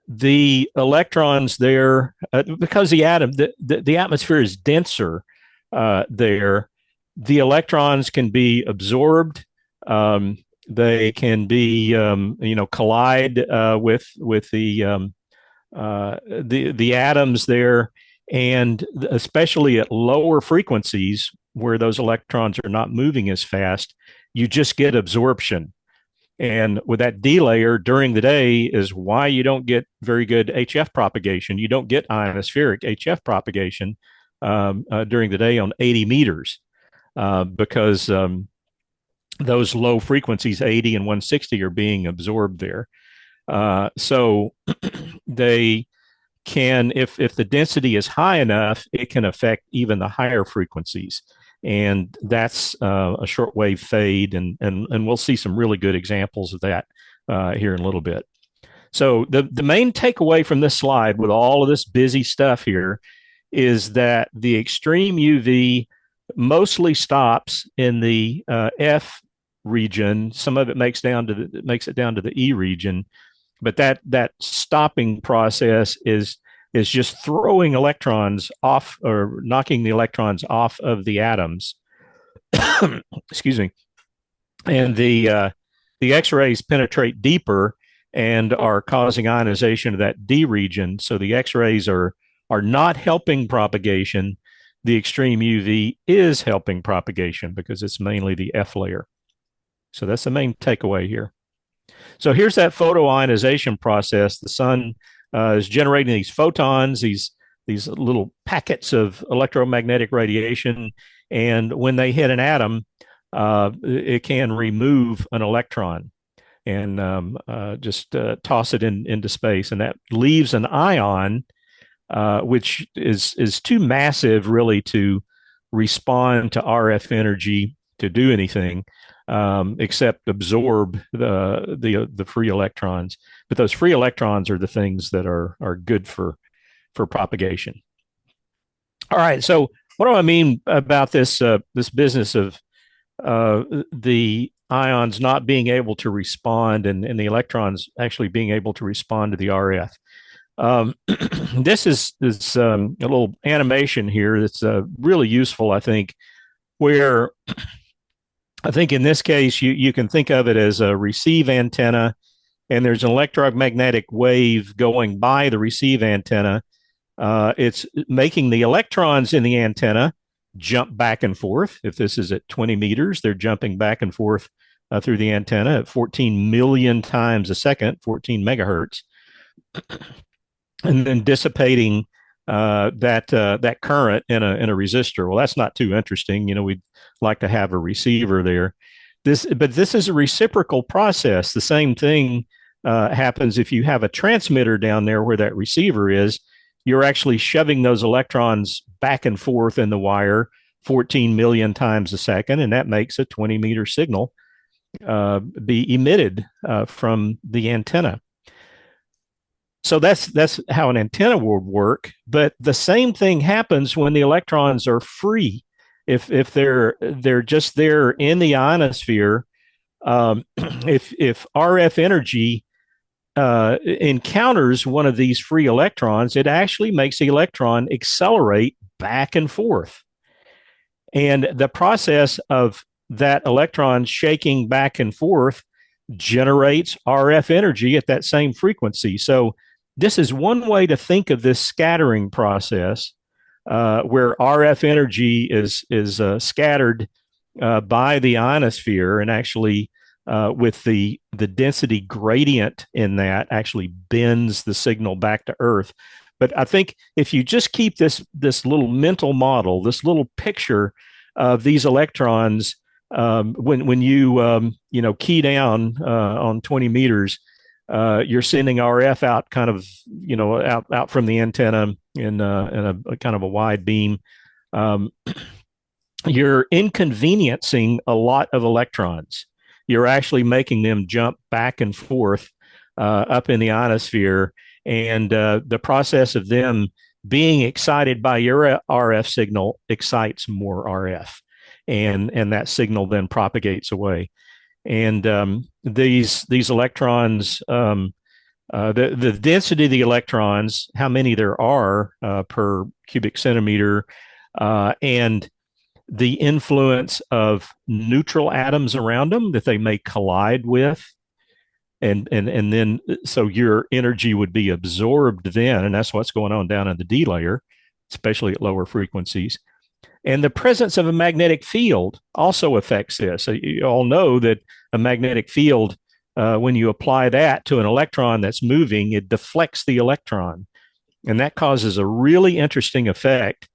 the electrons there, because the atmosphere is denser, there, the electrons can be absorbed. They can be, collide with the atoms there, and especially at lower frequencies where those electrons are not moving as fast, you just get absorption. And with that D layer during the day is why you don't get very good HF propagation. You don't get ionospheric HF propagation during the day on 80 meters because those low frequencies, 80 and 160, are being absorbed there. So they can, if the density is high enough, it can affect even the higher frequencies. And that's a shortwave fade, and we'll see some really good examples of that here in a little bit. So the main takeaway from this slide with all of this busy stuff here is that the extreme UV mostly stops in the F region. Some of it makes it down to the E region, but that stopping process is just throwing electrons off or knocking the electrons off of the atoms. Excuse me. And the X-rays penetrate deeper and are causing ionization of that D region. So the X-rays are not helping propagation. The extreme UV is helping propagation because it's mainly the F layer. So that's the main takeaway here. So here's that photoionization process. The sun is generating these photons, these little packets of electromagnetic radiation, and when they hit an atom, it can remove an electron. and just toss it into space, and that leaves an ion, which is too massive really to respond to RF energy to do anything, except absorb the free electrons. But those free electrons are the things that are good for propagation. All right, so what do I mean about this this business of the ions not being able to respond and the electrons actually being able to respond to the RF? This is a little animation here that's really useful, I think, where I think in this case you can think of it as a receive antenna, and there's an electromagnetic wave going by the receive antenna. It's making the electrons in the antenna jump back and forth. If this is at 20 meters, they're jumping back and forth through the antenna at 14 million times a second, 14 megahertz, and then dissipating that current in a resistor. Well, that's not too interesting. You know, we'd like to have a receiver there. But this is a reciprocal process. The same thing happens if you have a transmitter down there where that receiver is. You're actually shoving those electrons back and forth in the wire 14 million times a second, and that makes a 20-meter signal be emitted from the antenna. So that's how an antenna would work. But the same thing happens when the electrons are free. If they're just there in the ionosphere, if RF energy encounters one of these free electrons, it actually makes the electron accelerate back and forth. And the process of that electron shaking back and forth generates RF energy at that same frequency. So this is one way to think of this scattering process, where RF energy is scattered by the ionosphere, and actually with the density gradient in that actually bends the signal back to Earth. But I think if you just keep this little mental model, this little picture of these electrons, when you key down on 20 meters, you're sending RF out kind of out from the antenna in a kind of a wide beam. You're inconveniencing a lot of electrons. You're actually making them jump back and forth up in the ionosphere, and the process of them being excited by your RF signal excites more RF, and that signal then propagates away. And these electrons, the density of the electrons, how many there are per cubic centimeter, and the influence of neutral atoms around them that they may collide with, and then so your energy would be absorbed then, and that's what's going on down in the D layer, especially at lower frequencies. And the presence of a magnetic field also affects this. So you all know that a magnetic field, when you apply that to an electron that's moving, it deflects the electron, and that causes a really interesting effect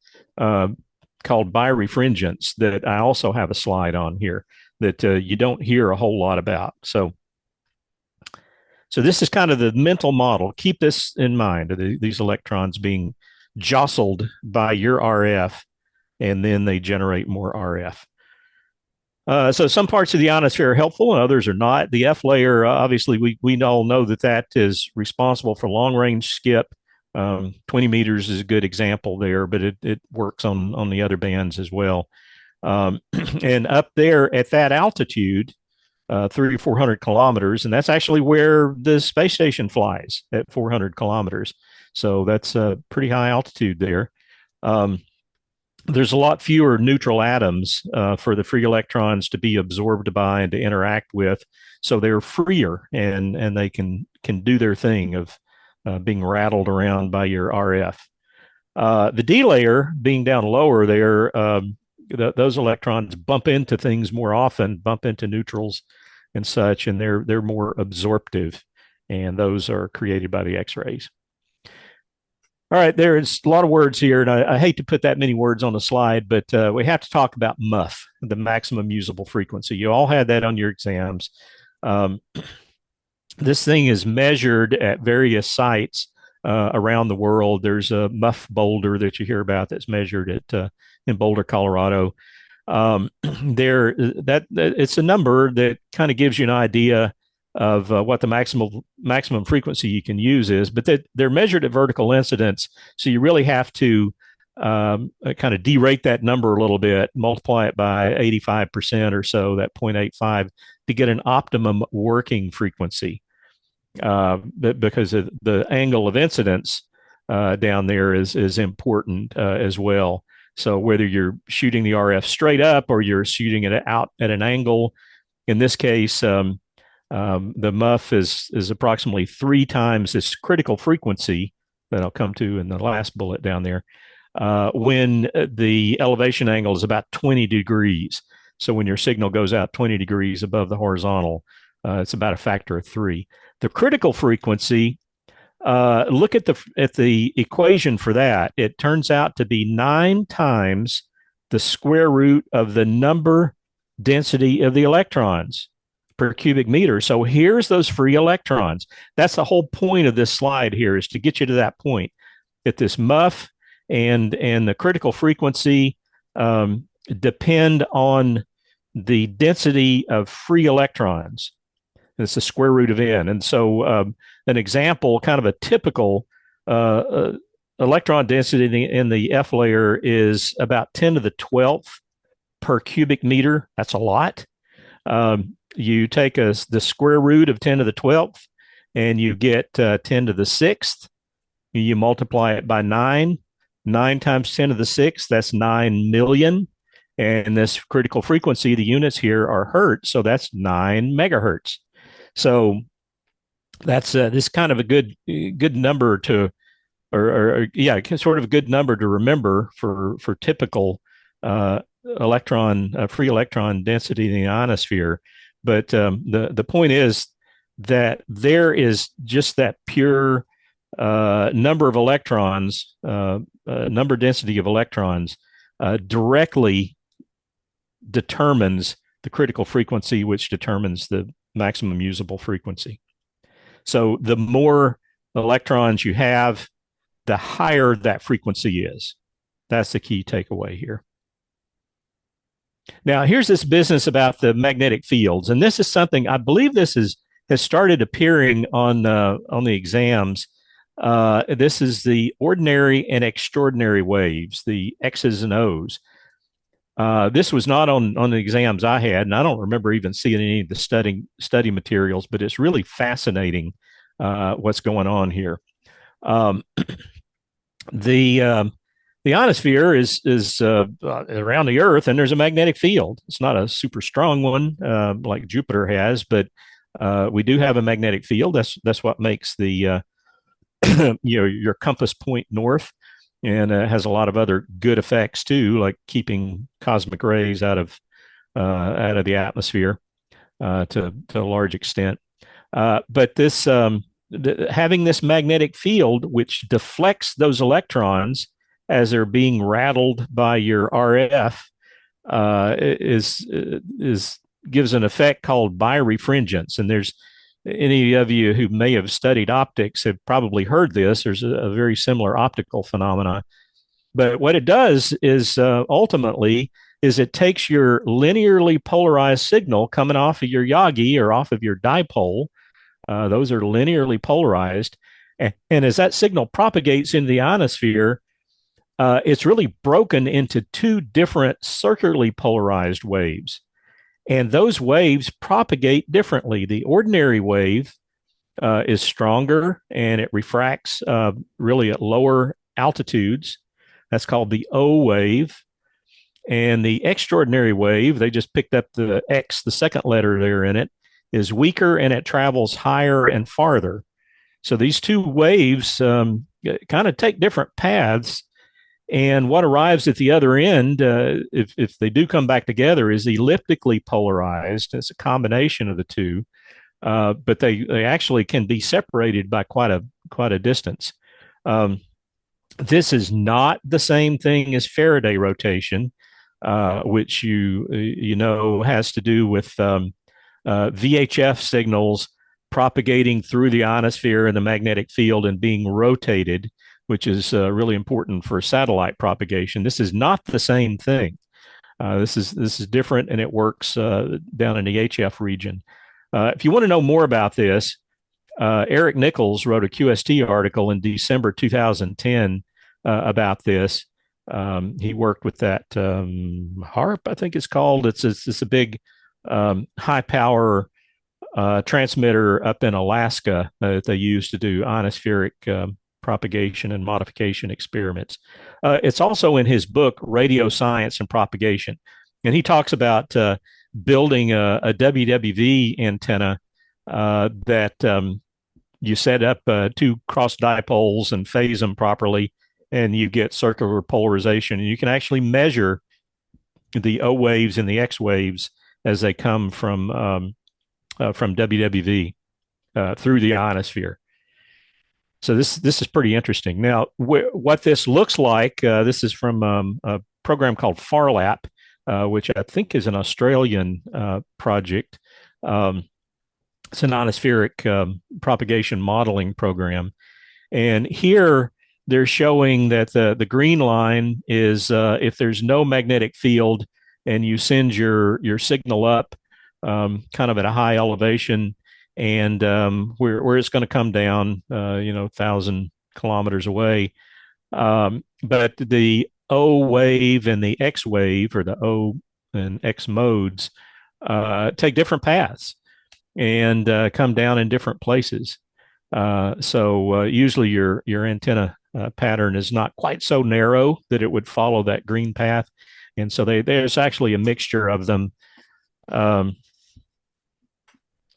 called birefringence that I also have a slide on here that you don't hear a whole lot about. So this is kind of the mental model. Keep this in mind, these electrons being jostled by your RF, and then they generate more RF. So some parts of the ionosphere are helpful and others are not. The F layer, obviously, we all know that is responsible for long-range skip. 20 meters is a good example there, but it works on the other bands as well. And up there at that altitude, 300 or 400 kilometers, and that's actually where the space station flies, at 400 kilometers. So that's a pretty high altitude there. There's a lot fewer neutral atoms for the free electrons to be absorbed by and to interact with. So they're freer, and they can do their thing of being rattled around by your RF. The D layer being down lower there, those electrons bump into things more often, bump into neutrals and such, and they're more absorptive, and those are created by the X-rays. All right, there's a lot of words here, and I hate to put that many words on the slide, but we have to talk about MUF, the maximum usable frequency. You all had that on your exams. This thing is measured at various sites around the world. There's a muff boulder that you hear about that's measured at in Boulder, Colorado. That it's a number that kind of gives you an idea of what the maximum frequency you can use is, but they're measured at vertical incidence, so you really have to kind of derate that number a little bit, multiply it by 85% or so, that 0.85, to get an optimum working frequency. Because the angle of incidence down there is important as well. So whether you're shooting the RF straight up or you're shooting it out at an angle, in this case, the muff is approximately 3 times this critical frequency that I'll come to in the last bullet down there, when the elevation angle is about 20 degrees. So when your signal goes out 20 degrees above the horizontal, it's about a factor of 3. The critical frequency, look at the equation for that. It turns out to be 9 times the square root of the number density of the electrons per cubic meter. So here's those free electrons. That's the whole point of this slide here, is to get you to that point. That this muff and the critical frequency depend on the density of free electrons. It's the square root of n. And so an example, kind of a typical electron density in the F layer is about 10 to the 12th per cubic meter. That's a lot. You take the square root of 10 to the 12th and you get 10 to the 6th. You multiply it by 9. 9 times 10 to the 6th, that's 9 million. And this critical frequency, the units here are hertz, so that's 9 megahertz. So that's this kind of a good number to, or yeah, sort of a good number to remember for typical free electron density in the ionosphere. But the point is that there is just that pure number of electrons, number density of electrons, directly determines the critical frequency, which determines the maximum usable frequency. So the more electrons you have, the higher that frequency is. That's the key takeaway here. Now, here's this business about the magnetic fields, and this is something I believe this has started appearing on the exams. This is the ordinary and extraordinary waves, the X's and O's. This was not on the exams I had, and I don't remember even seeing any of the study materials, but it's really fascinating what's going on here. The ionosphere is around the Earth, and there's a magnetic field. It's not a super strong one like Jupiter has, but we do have a magnetic field. That's what makes the your compass point north, and has a lot of other good effects too, like keeping cosmic rays out of the atmosphere to a large extent. But this having this magnetic field which deflects those electrons as they're being rattled by your RF gives an effect called birefringence. And there's any of you who may have studied optics have probably heard this. There's a very similar optical phenomena. But what it does is ultimately is it takes your linearly polarized signal coming off of your Yagi or off of your dipole. Those are linearly polarized. And as that signal propagates into the ionosphere, it's really broken into 2 different circularly polarized waves. And those waves propagate differently. The ordinary wave is stronger and it refracts really at lower altitudes. That's called the O wave. And the extraordinary wave, they just picked up the X, the second letter there in it, is weaker and it travels higher and farther. So these 2 waves kind of take different paths. And what arrives at the other end, if they do come back together, is elliptically polarized. It's a combination of the 2, but they actually can be separated by quite a distance. This is not the same thing as Faraday rotation, which you know has to do with VHF signals propagating through the ionosphere and the magnetic field and being rotated, which is really important for satellite propagation. This is not the same thing. This is different, and it works down in the HF region. If you want to know more about this, Eric Nichols wrote a QST article in December 2010 about this. He worked with that HARP, I think it's called. It's a big high power transmitter up in Alaska that they use to do ionospheric propagation and modification experiments. It's also in his book, Radio Science and Propagation. And he talks about building a WWV antenna that you set up two cross dipoles and phase them properly, and you get circular polarization. And you can actually measure the O waves and the X waves as they come from WWV through the ionosphere. So this is pretty interesting. Now, what this looks like, this is from a program called FARLAP, which I think is an Australian project. It's an ionospheric propagation modeling program. And here they're showing that the green line is if there's no magnetic field and you send your signal up kind of at a high elevation, and where it's going to come down, 1,000 kilometers away. But the O wave and the X wave, or the O and X modes, take different paths and come down in different places. So usually your antenna pattern is not quite so narrow that it would follow that green path. And so there's actually a mixture of them.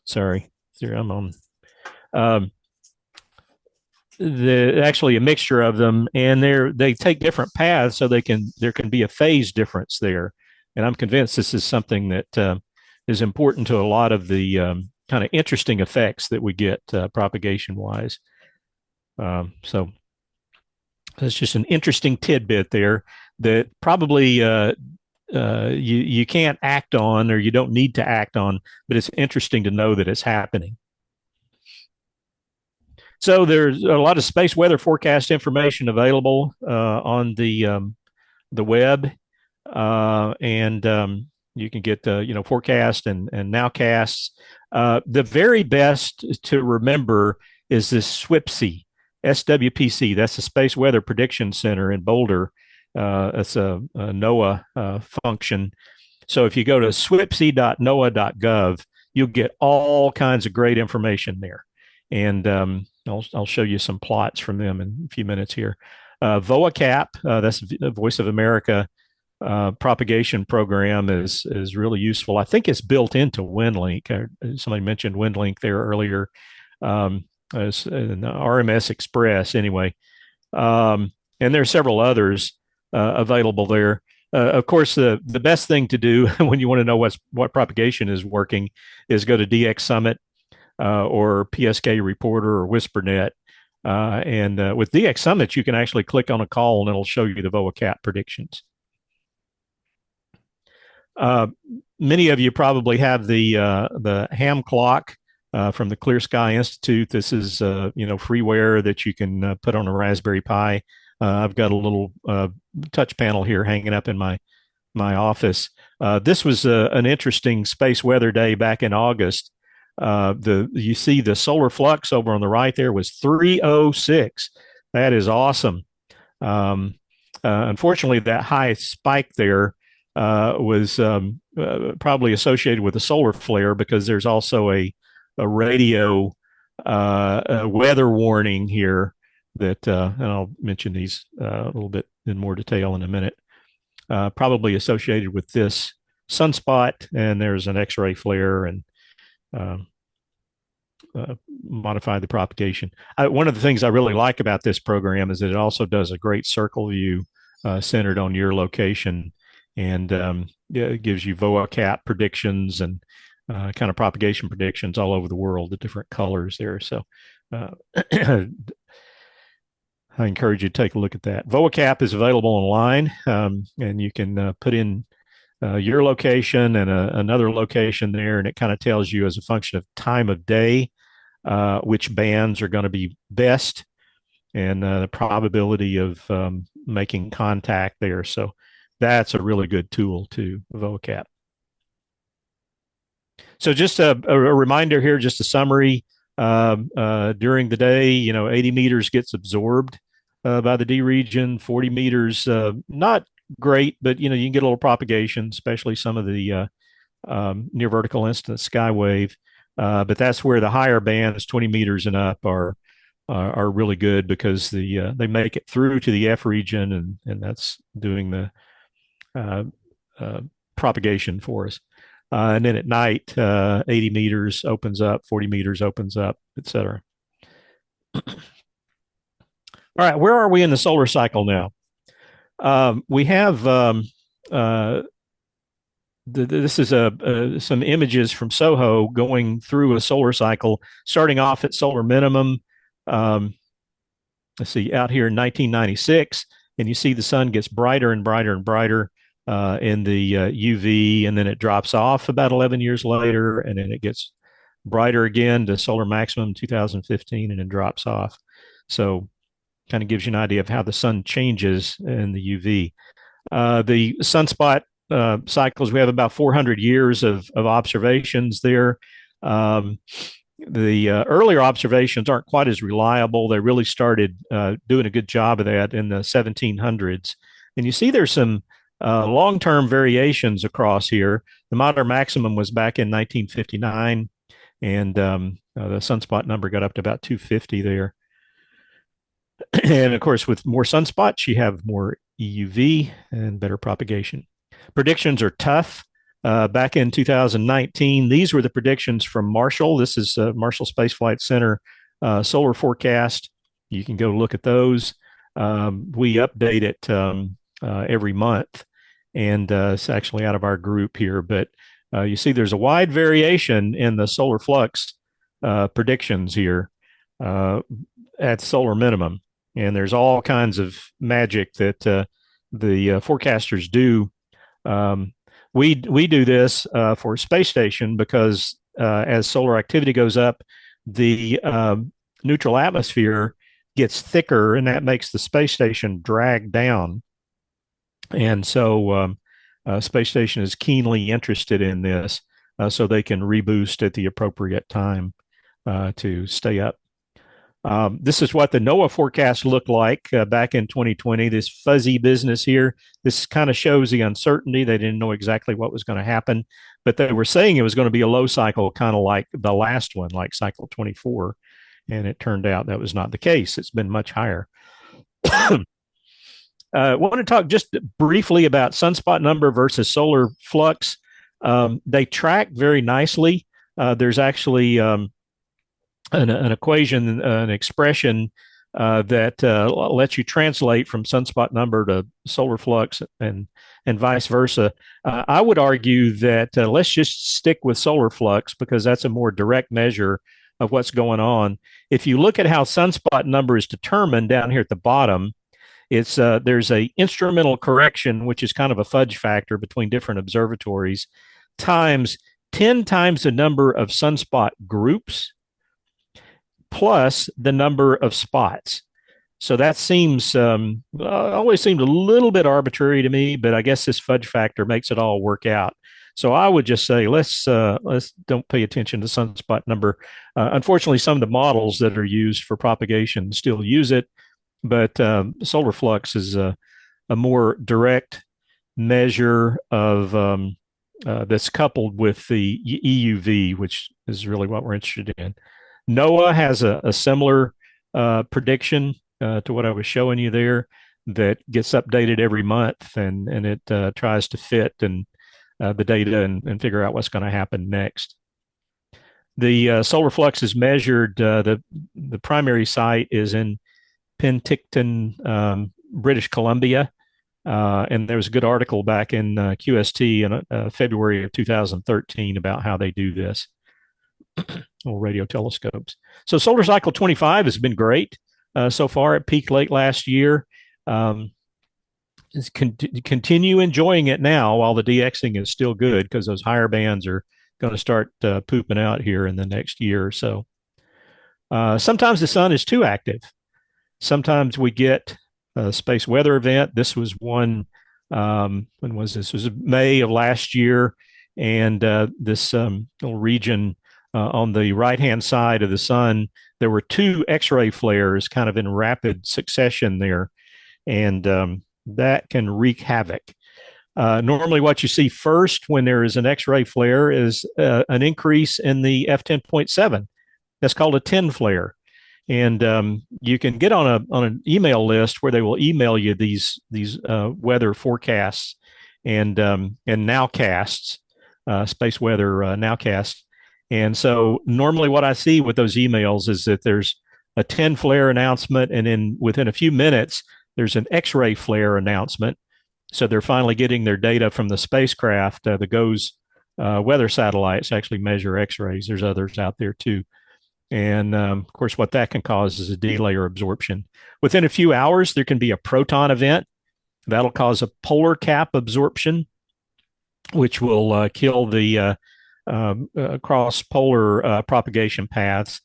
Sorry, I'm on. Actually a mixture of them, and they take different paths, so there can be a phase difference there. And I'm convinced this is something that is important to a lot of the kind of interesting effects that we get propagation wise. So that's just an interesting tidbit there that probably you can't act on, or you don't need to act on, but it's interesting to know that it's happening. So there's a lot of space weather forecast information available on the web, and you can get forecast and nowcasts. The very best to remember is this SWPC. That's the Space Weather Prediction Center in Boulder. It's a NOAA function. So if you go to swipc.noaa.gov, you'll get all kinds of great information there. And I'll show you some plots from them in a few minutes here. VOACAP, that's the Voice of America propagation program, is really useful. I think it's built into WinLink. Somebody mentioned WinLink there earlier. As an RMS Express anyway. And there are several others available there. Of course, the best thing to do when you want to know what propagation is working is go to DX Summit or PSK Reporter or WhisperNet. And with DX Summit, you can actually click on a call and it'll show you the VOACAP predictions. Many of you probably have the ham clock from the Clear Sky Institute. This is freeware that you can put on a Raspberry Pi. I've got a little touch panel here hanging up in my office. This was an interesting space weather day back in August. You see the solar flux over on the right there was 306. That is awesome. Unfortunately, that high spike there was probably associated with a solar flare, because there's also a radio weather warning here that, and I'll mention these a little bit in more detail in a minute, probably associated with this sunspot, and there's an X-ray flare, and modify the propagation. One of the things I really like about this program is that it also does a great circle view centered on your location, and it gives you VOACAP predictions and kind of propagation predictions all over the world, the different colors there. So I encourage you to take a look at that. VOACAP is available online, and you can put in your location and another location there, and it kind of tells you as a function of time of day which bands are going to be best and the probability of making contact there. So that's a really good tool to vocap. So just a reminder here, just a summary. During the day, 80 meters gets absorbed by the D region, 40 meters, not great, but you can get a little propagation, especially some of the near vertical incident skywave. But that's where the higher bands, 20 meters and up, are really good because they make it through to the F region, and that's doing the propagation for us. And then at night, 80 meters opens up, 40 meters opens up, et cetera. All right, where are we in the solar cycle now? We have this is some images from SOHO going through a solar cycle, starting off at solar minimum. Let's see, out here in 1996, and you see the sun gets brighter and brighter and brighter in the UV, and then it drops off about 11 years later, and then it gets brighter again to solar maximum 2015, and then drops off. So kind of gives you an idea of how the sun changes in the UV. The sunspot cycles, we have about 400 years of observations there. The earlier observations aren't quite as reliable. They really started doing a good job of that in the 1700s. And you see there's some long-term variations across here. The modern maximum was back in 1959, and the sunspot number got up to about 250 there. And of course, with more sunspots, you have more EUV and better propagation. Predictions are tough. Back in 2019, these were the predictions from Marshall. This is Marshall Space Flight Center solar forecast. You can go look at those. We update it every month, and it's actually out of our group here. But you see there's a wide variation in the solar flux predictions here at solar minimum. And there's all kinds of magic that the forecasters do. We do this for space station because as solar activity goes up, the neutral atmosphere gets thicker, and that makes the space station drag down. And so space station is keenly interested in this so they can reboost at the appropriate time to stay up. This is what the NOAA forecast looked like back in 2020, this fuzzy business here. This kind of shows the uncertainty. They didn't know exactly what was going to happen, but they were saying it was going to be a low cycle, kind of like the last one, like cycle 24. And it turned out that was not the case. It's been much higher. I want to talk just briefly about sunspot number versus solar flux. They track very nicely. There's actually an equation, an expression that lets you translate from sunspot number to solar flux and vice versa. I would argue that let's just stick with solar flux because that's a more direct measure of what's going on. If you look at how sunspot number is determined down here at the bottom, it's there's a instrumental correction, which is kind of a fudge factor between different observatories, times 10 times the number of sunspot groups plus the number of spots. So that seems always seemed a little bit arbitrary to me, but I guess this fudge factor makes it all work out. So I would just say let's don't pay attention to sunspot number. Unfortunately, some of the models that are used for propagation still use it, but solar flux is a more direct measure of that's coupled with the EUV, which is really what we're interested in. NOAA has a similar prediction to what I was showing you there that gets updated every month, and it tries to fit and the data and figure out what's going to happen next. The solar flux is measured. The primary site is in Penticton, British Columbia, and there was a good article back in QST in February of 2013 about how they do this. Little radio telescopes. So solar cycle 25 has been great so far. It peaked late last year. Continue enjoying it now while the DXing is still good, because those higher bands are going to start pooping out here in the next year or so. Sometimes the sun is too active. Sometimes we get a space weather event. This was one, when was this? It was May of last year. And this little region on the right-hand side of the sun, there were two X-ray flares kind of in rapid succession there. And that can wreak havoc. Normally, what you see first when there is an X-ray flare is an increase in the F10.7. That's called a 10 flare. And you can get on an email list where they will email you these weather forecasts and nowcasts, space weather nowcasts. And so normally what I see with those emails is that there's a 10 flare announcement, and then within a few minutes there's an X-ray flare announcement. So they're finally getting their data from the spacecraft. The GOES weather satellites actually measure X-rays. There's others out there too. And of course, what that can cause is a delay or absorption. Within a few hours, there can be a proton event that'll cause a polar cap absorption, which will kill the cross polar propagation paths.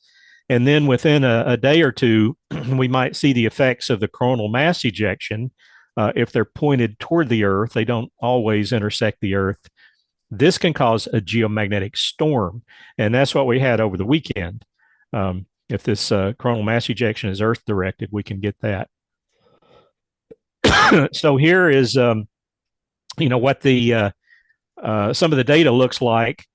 And then within a day or two, we might see the effects of the coronal mass ejection. If they're pointed toward the Earth, they don't always intersect the Earth. This can cause a geomagnetic storm. And that's what we had over the weekend. If this coronal mass ejection is Earth directed, we can get that. So here is, what the some of the data looks like.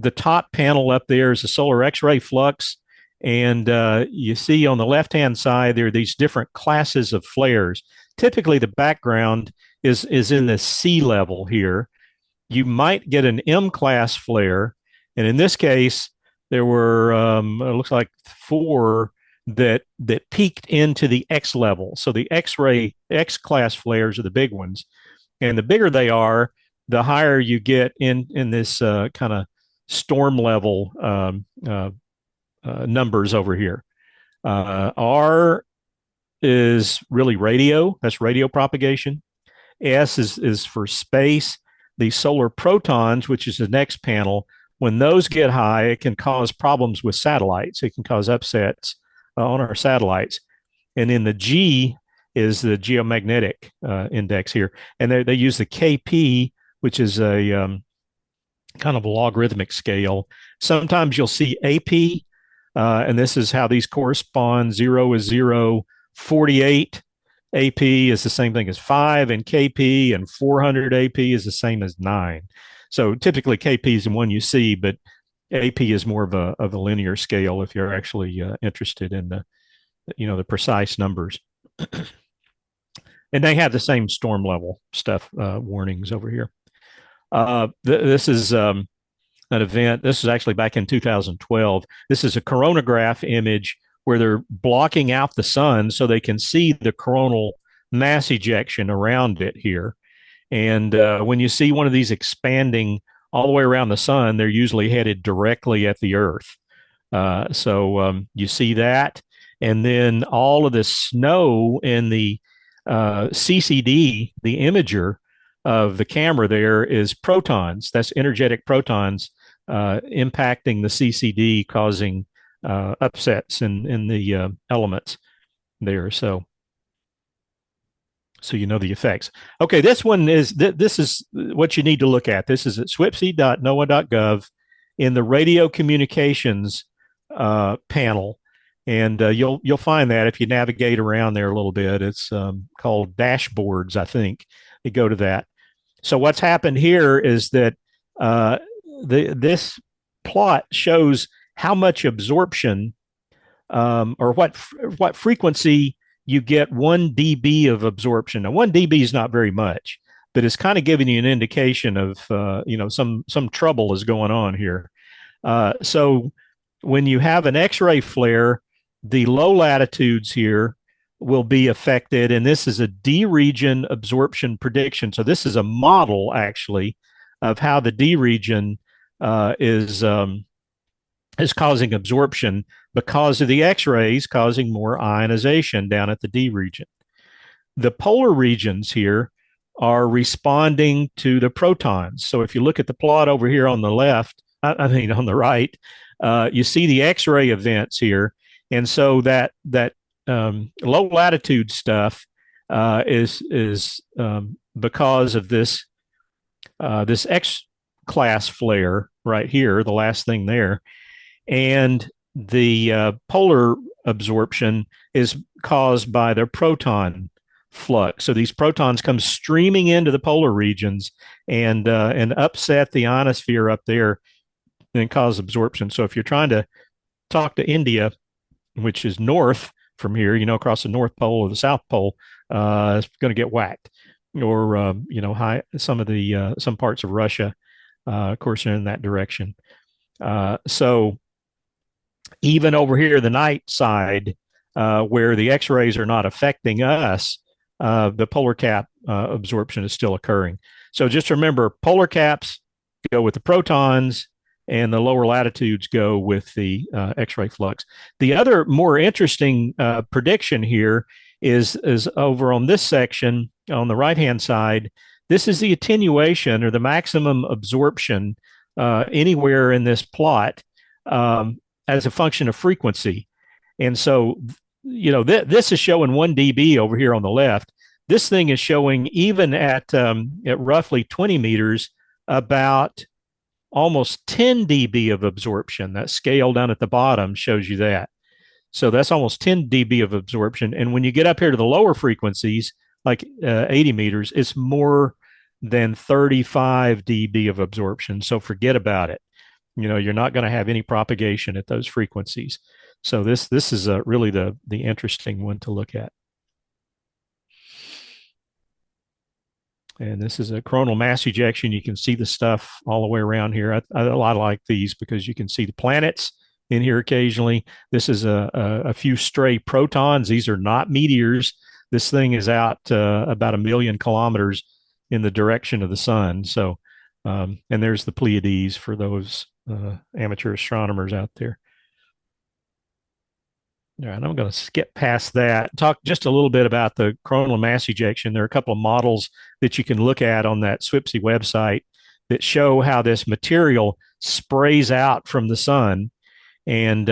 The top panel up there is the solar X-ray flux. And you see on the left-hand side, there are these different classes of flares. Typically, the background is in the sea level here. You might get an M-class flare. And in this case, there were, it looks like 4 that peaked into the X level. So the X-ray X-class flares are the big ones. And the bigger they are, the higher you get in this kind of storm level numbers over here. R is really radio. That's radio propagation. S is for space. The solar protons, which is the next panel, when those get high, it can cause problems with satellites. It can cause upsets on our satellites. And then the G is the geomagnetic index here. And they use the KP, which is a kind of a logarithmic scale. Sometimes you'll see AP, and this is how these correspond. 0 is 0, 48 AP is the same thing as 5, and KP and 400 AP is the same as 9. So typically KP is the one you see, but AP is more of a linear scale if you're actually interested in the precise numbers. And they have the same storm level stuff warnings over here. This is an event. This is actually back in 2012. This is a coronagraph image where they're blocking out the sun so they can see the coronal mass ejection around it here. And when you see one of these expanding all the way around the sun, they're usually headed directly at the Earth. So you see that. And then all of the snow in the CCD, the imager of the camera there, is protons. That's energetic protons impacting the CCD, causing upsets in the elements there. So you know the effects. Okay, this one is this is what you need to look at. This is at swipsy.noaa.gov in the radio communications panel, and you'll find that if you navigate around there a little bit. It's called dashboards, I think. You go to that. So what's happened here is that this plot shows how much absorption or what frequency you get 1 dB of absorption. Now, 1 dB is not very much, but it's kind of giving you an indication of some trouble is going on here. So when you have an X-ray flare, the low latitudes here will be affected, and this is a D region absorption prediction. So this is a model actually of how the D region is causing absorption because of the X-rays causing more ionization down at the D region. The polar regions here are responding to the protons. So if you look at the plot over here on the left, on the right, you see the X-ray events here. And so that low latitude stuff is because of this X class flare right here, the last thing there, and the polar absorption is caused by the proton flux. So these protons come streaming into the polar regions and upset the ionosphere up there and cause absorption. So if you're trying to talk to India, which is north from here, across the North Pole or the South Pole, it's going to get whacked. Or some parts of Russia, of course, are in that direction. So even over here, the night side, where the X-rays are not affecting us, the polar cap absorption is still occurring. So just remember, polar caps go with the protons, and the lower latitudes go with the X-ray flux. The other more interesting prediction here is over on this section on the right-hand side. This is the attenuation or the maximum absorption anywhere in this plot as a function of frequency. And so, this is showing 1 dB over here on the left. This thing is showing even at roughly 20 meters about almost 10 dB of absorption. That scale down at the bottom shows you that. So that's almost 10 dB of absorption. And when you get up here to the lower frequencies, like 80 meters, it's more than 35 dB of absorption. So forget about it. You're not going to have any propagation at those frequencies. So this is really the interesting one to look at. And this is a coronal mass ejection. You can see the stuff all the way around here. I like these because you can see the planets in here occasionally. This is a few stray protons. These are not meteors. This thing is out about 1 million kilometers in the direction of the sun. So, and there's the Pleiades for those amateur astronomers out there. All right, I'm going to skip past that. Talk just a little bit about the coronal mass ejection. There are a couple of models that you can look at on that SWPSI website that show how this material sprays out from the sun. And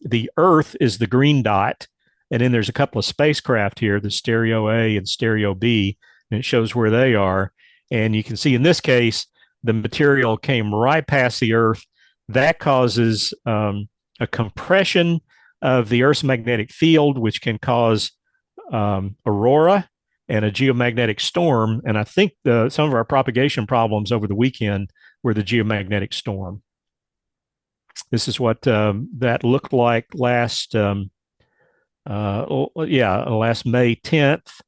the Earth is the green dot. And then there's a couple of spacecraft here, the Stereo A and Stereo B, and it shows where they are. And you can see in this case, the material came right past the Earth. That causes a compression of the Earth's magnetic field, which can cause aurora and a geomagnetic storm. And I think some of our propagation problems over the weekend were the geomagnetic storm. This is what that looked like last May 10th.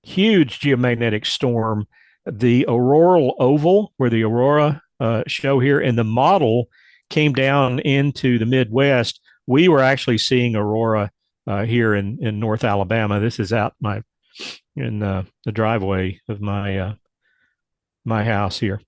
Huge geomagnetic storm. The auroral oval, where the aurora show here, and the model came down into the Midwest. We were actually seeing aurora here in North Alabama. This is out in the driveway of my house here.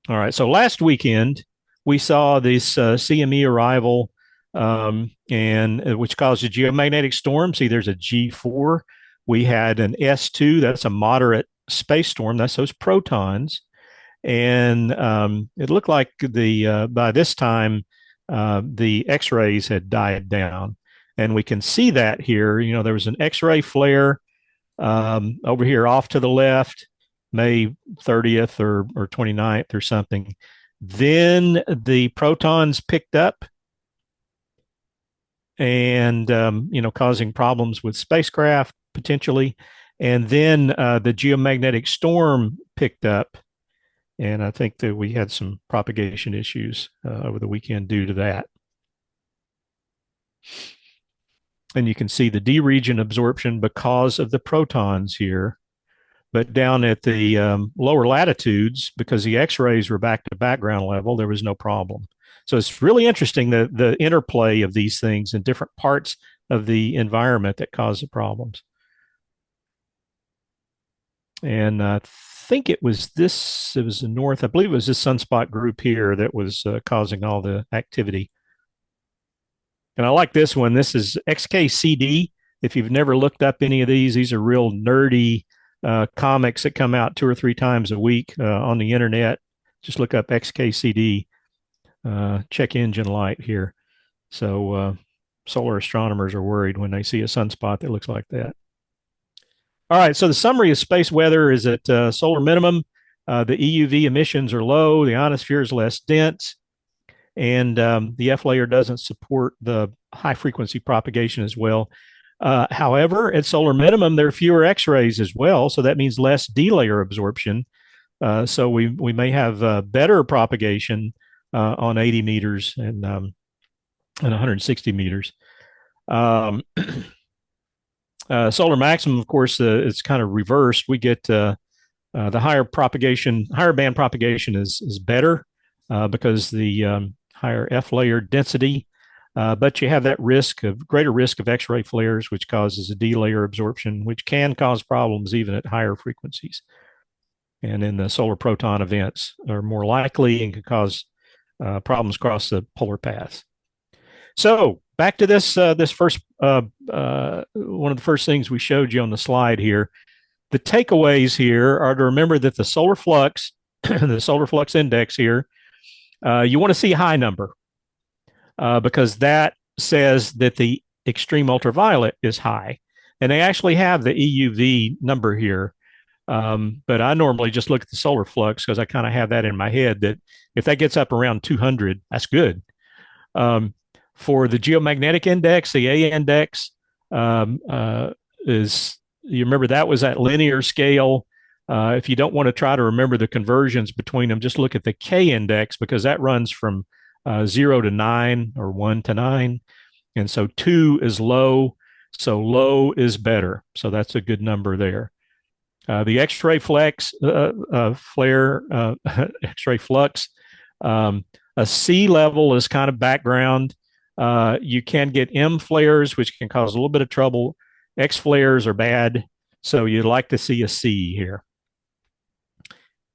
All right. So last weekend we saw this CME arrival, and which caused a geomagnetic storm. See, there's a G4. We had an S2. That's a moderate space storm. That's those protons. And it looked like by this time the X-rays had died down, and we can see that here. There was an X-ray flare over here off to the left, May 30th or 29th or something. Then the protons picked up, and causing problems with spacecraft potentially. And then the geomagnetic storm picked up. And I think that we had some propagation issues over the weekend due to that. And you can see the D region absorption because of the protons here. But down at the lower latitudes, because the X-rays were back to background level, there was no problem. So it's really interesting the interplay of these things in different parts of the environment that cause the problems. And I think it was the north, I believe it was this sunspot group here that was causing all the activity. And I like this one. This is XKCD. If you've never looked up any of these are real nerdy comics that come out 2 or 3 times a week on the internet. Just look up XKCD. check engine light here. So solar astronomers are worried when they see a sunspot that looks like that. All right, so the summary of space weather is at solar minimum. The EUV emissions are low, the ionosphere is less dense, and the F layer doesn't support the high frequency propagation as well. However, at solar minimum, there are fewer X-rays as well, so that means less D layer absorption. So we may have better propagation on 80 meters and 160 meters. Solar maximum, of course, it's kind of reversed. We get the higher band propagation is better because the higher F layer density, but you have that greater risk of X-ray flares, which causes a D layer absorption, which can cause problems even at higher frequencies. And then the solar proton events are more likely and can cause problems across the polar paths. So back to this first one of the first things we showed you on the slide here. The takeaways here are to remember that the solar flux, the solar flux index here, you want to see a high number because that says that the extreme ultraviolet is high. And they actually have the EUV number here. But I normally just look at the solar flux because I kind of have that in my head that if that gets up around 200, that's good. For the geomagnetic index, the A index is, you remember that was at linear scale. If you don't want to try to remember the conversions between them, just look at the K index because that runs from 0 to 9 or 1 to 9. And so 2 is low. So low is better. So that's a good number there. The X-ray X-ray flux, a C level is kind of background. You can get M flares, which can cause a little bit of trouble. X flares are bad, so you'd like to see a C here.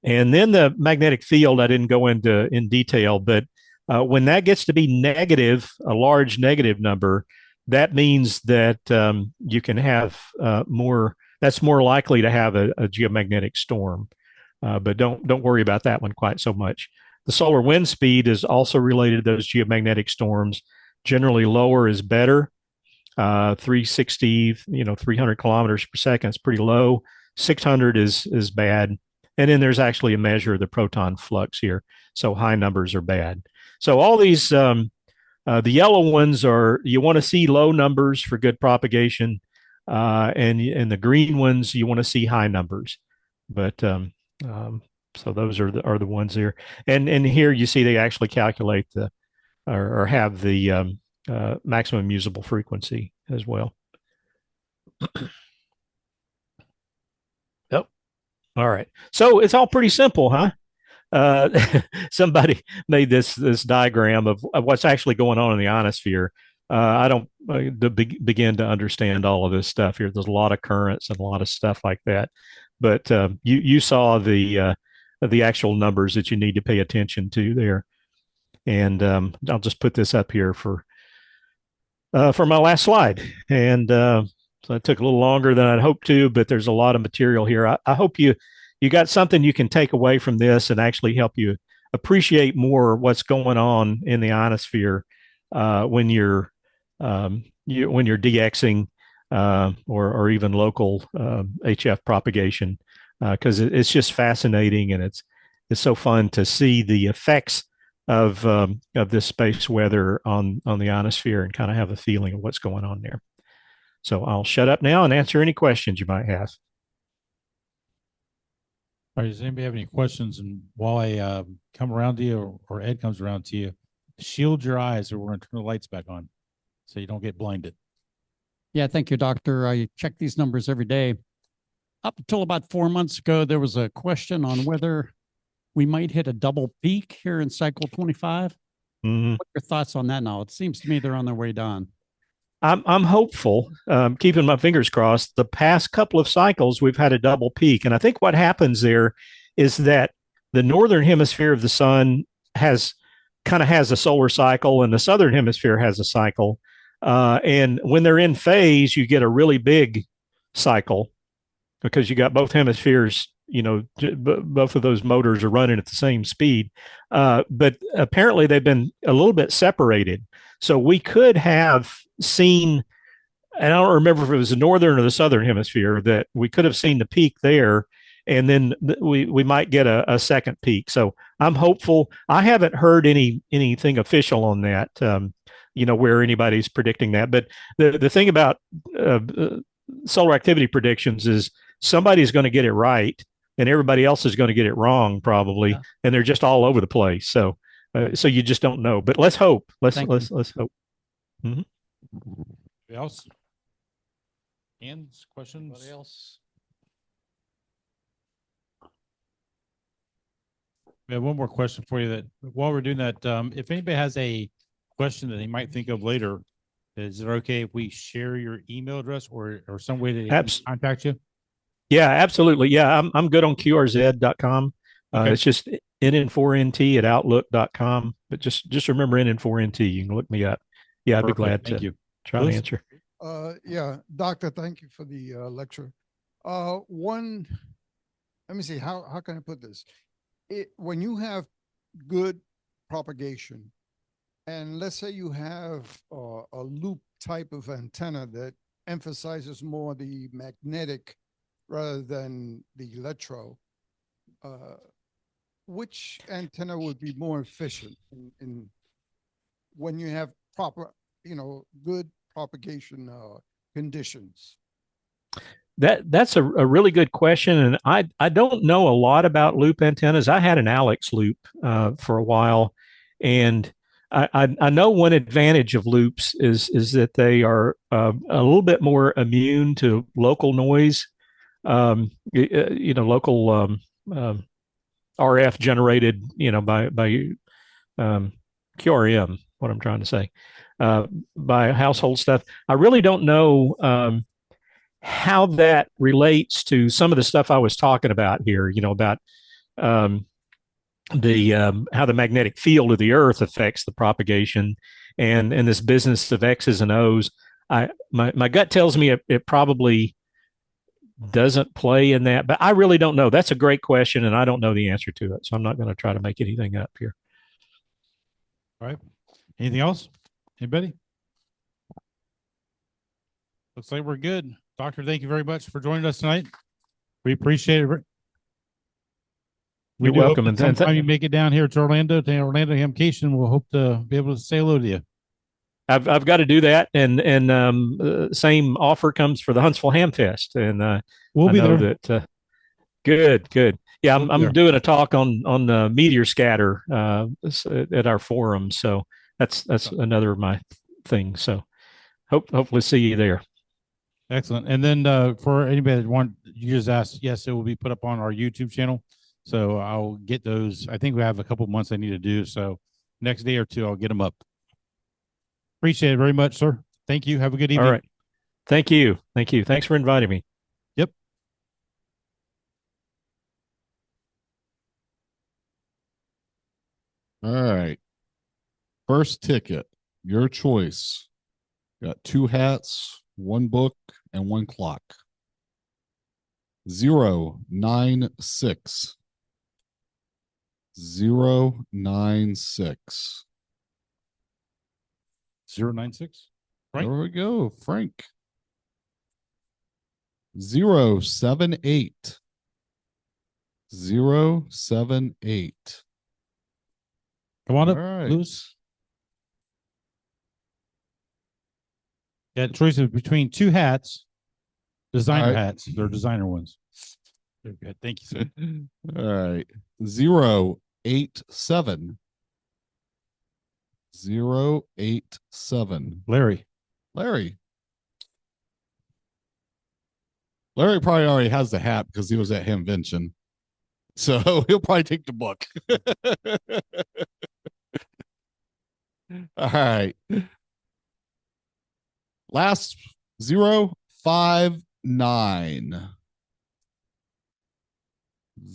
And then the magnetic field, I didn't go into in detail, but when that gets to be negative, a large negative number, that means that you can have more. That's more likely to have a geomagnetic storm, but don't worry about that one quite so much. The solar wind speed is also related to those geomagnetic storms. Generally, lower is better. 360, 300 kilometers per second is pretty low. 600 is bad. And then there's actually a measure of the proton flux here. So high numbers are bad. So all these, the yellow ones are, you want to see low numbers for good propagation. And the green ones, you want to see high numbers. But so those are the ones there. And here you see they actually calculate or have the maximum usable frequency as well. Yep. All right. So it's all pretty simple, huh? Somebody made this diagram of what's actually going on in the ionosphere. I don't begin to understand all of this stuff here. There's a lot of currents and a lot of stuff like that. But you saw the actual numbers that you need to pay attention to there. And I'll just put this up here for my last slide. And so it took a little longer than I'd hoped to, but there's a lot of material here. I hope you got something you can take away from this and actually help you appreciate more what's going on in the ionosphere when you're DXing or even local HF propagation, because it's just fascinating and it's so fun to see the effects of this space weather on the ionosphere and kind of have a feeling of what's going on there. So I'll shut up now and answer any questions you might have. All right, does anybody have any questions? And while I come around to you or Ed comes around to you, shield your eyes or we're going to turn the lights back on so you don't get blinded. Yeah, thank you, Doctor. I check these numbers every day. Up until about 4 months ago, there was a question on whether we might hit a double peak here in cycle 25. Mm-hmm. What are your thoughts on that now? It seems to me they're on their way down. I'm hopeful, keeping my fingers crossed. The past couple of cycles, we've had a double peak. And I think what happens there is that the northern hemisphere of the sun has a solar cycle and the southern hemisphere has a cycle. And when they're in phase, you get a really big cycle because you got both hemispheres, both of those motors are running at the same speed. But apparently they've been a little bit separated. So we could have seen, and I don't remember if it was the northern or the southern hemisphere, that we could have seen the peak there, and then we might get a second peak. So I'm hopeful. I haven't heard anything official on that, where anybody's predicting that. But the thing about solar activity predictions is somebody's going to get it right, and everybody else is going to get it wrong probably, and they're just all over the place. So you just don't know. But let's hope. Let's hope. Mm-hmm. Anybody else? Hands, questions? Anybody else? We have one more question for you that while we're doing that, if anybody has a question that they might think of later, is it okay if we share your email address or some way to contact you? Yeah, absolutely. Yeah, I'm good on qrz.com. Okay. It's just nn4nt@outlook.com. But just remember NN4NT. You can look me up. Yeah, I'd be glad Thank to you. try Louis? to answer. Yeah, doctor, thank you for the lecture. Let me see, how can I put this? When you have good propagation, and let's say you have a loop type of antenna that emphasizes more the magnetic rather than the electro, which antenna would be more efficient in when you have proper, good propagation conditions? That's a really good question, and I don't know a lot about loop antennas. I had an Alex loop for a while, and I know one advantage of loops is that they are a little bit more immune to local noise, local RF generated, by QRM. What I'm trying to say, by household stuff. I really don't know how that relates to some of the stuff I was talking about here, about how the magnetic field of the Earth affects the propagation and this business of X's and O's. My gut tells me it probably doesn't play in that, but I really don't know. That's a great question, and I don't know the answer to it, so I'm not going to try to make anything up here. All right. Anything else? Anybody? Looks like we're good. Doctor, thank you very much for joining us tonight. We appreciate it. You're welcome. And sometime you make it down here to Orlando Hamcation, we'll hope to be able to say hello to you. I've got to do that, and same offer comes for the Huntsville Ham Fest, and we'll be there. That good. Yeah, I'm doing a talk on the meteor scatter at our forum, so that's another of my things. So hopefully see you there. Excellent. And then for anybody that you just asked, yes, it will be put up on our YouTube channel. So I'll get those. I think we have a couple months I need to do. So next day or two, I'll get them up. Appreciate it very much, sir. Thank you. Have a good evening. All right. Thank you. Thanks for inviting me. Yep. All right. First ticket, your choice. Got 2 hats, 1 book, and 1 clock. 096. 096. 096. Frank? There we go, Frank. 078. 078. Come on up, All right. Lewis. Yeah, the choice is between 2 hats, designer hats. They're designer ones. They're good. Thank you, sir. All right. 087. 087. Larry. Larry probably already has the hat because he was at Hamvention. So he'll probably take the book. All right. Last 059.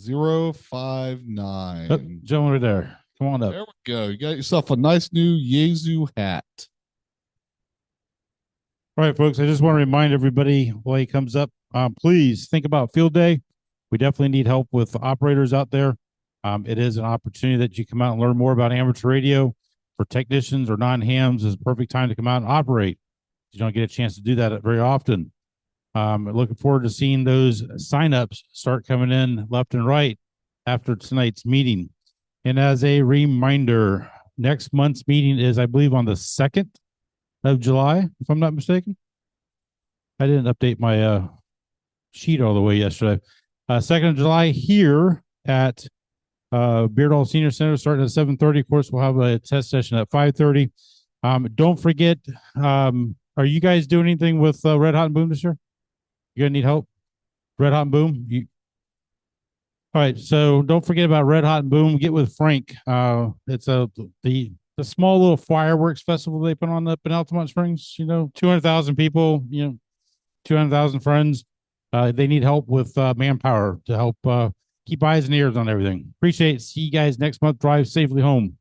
059. Oh, gentleman right there. Come on up. There we go. You got yourself a nice new Yezu hat. All right, folks. I just want to remind everybody while he comes up, please think about field day. We definitely need help with operators out there. It is an opportunity that you come out and learn more about amateur radio. For technicians or non-hams, is a perfect time to come out and operate. You don't get a chance to do that very often. Looking forward to seeing those signups start coming in left and right after tonight's meeting. And as a reminder, next month's meeting is, I believe, on the 2nd of July, if I'm not mistaken. I didn't update my sheet all the way yesterday. 2nd of July here at Beardall Senior Center, starting at 7:30. Of course, we'll have a test session at 5:30. Don't forget, are you guys doing anything with Red Hot and Boom this year? You gonna need help? Red Hot and Boom? All right, so don't forget about Red Hot and Boom. Get with Frank. It's the small little fireworks festival they put on up in Altamont Springs. 200,000 people. 200,000 friends. They need help with manpower to help keep eyes and ears on everything. Appreciate it. See you guys next month. Drive safely home.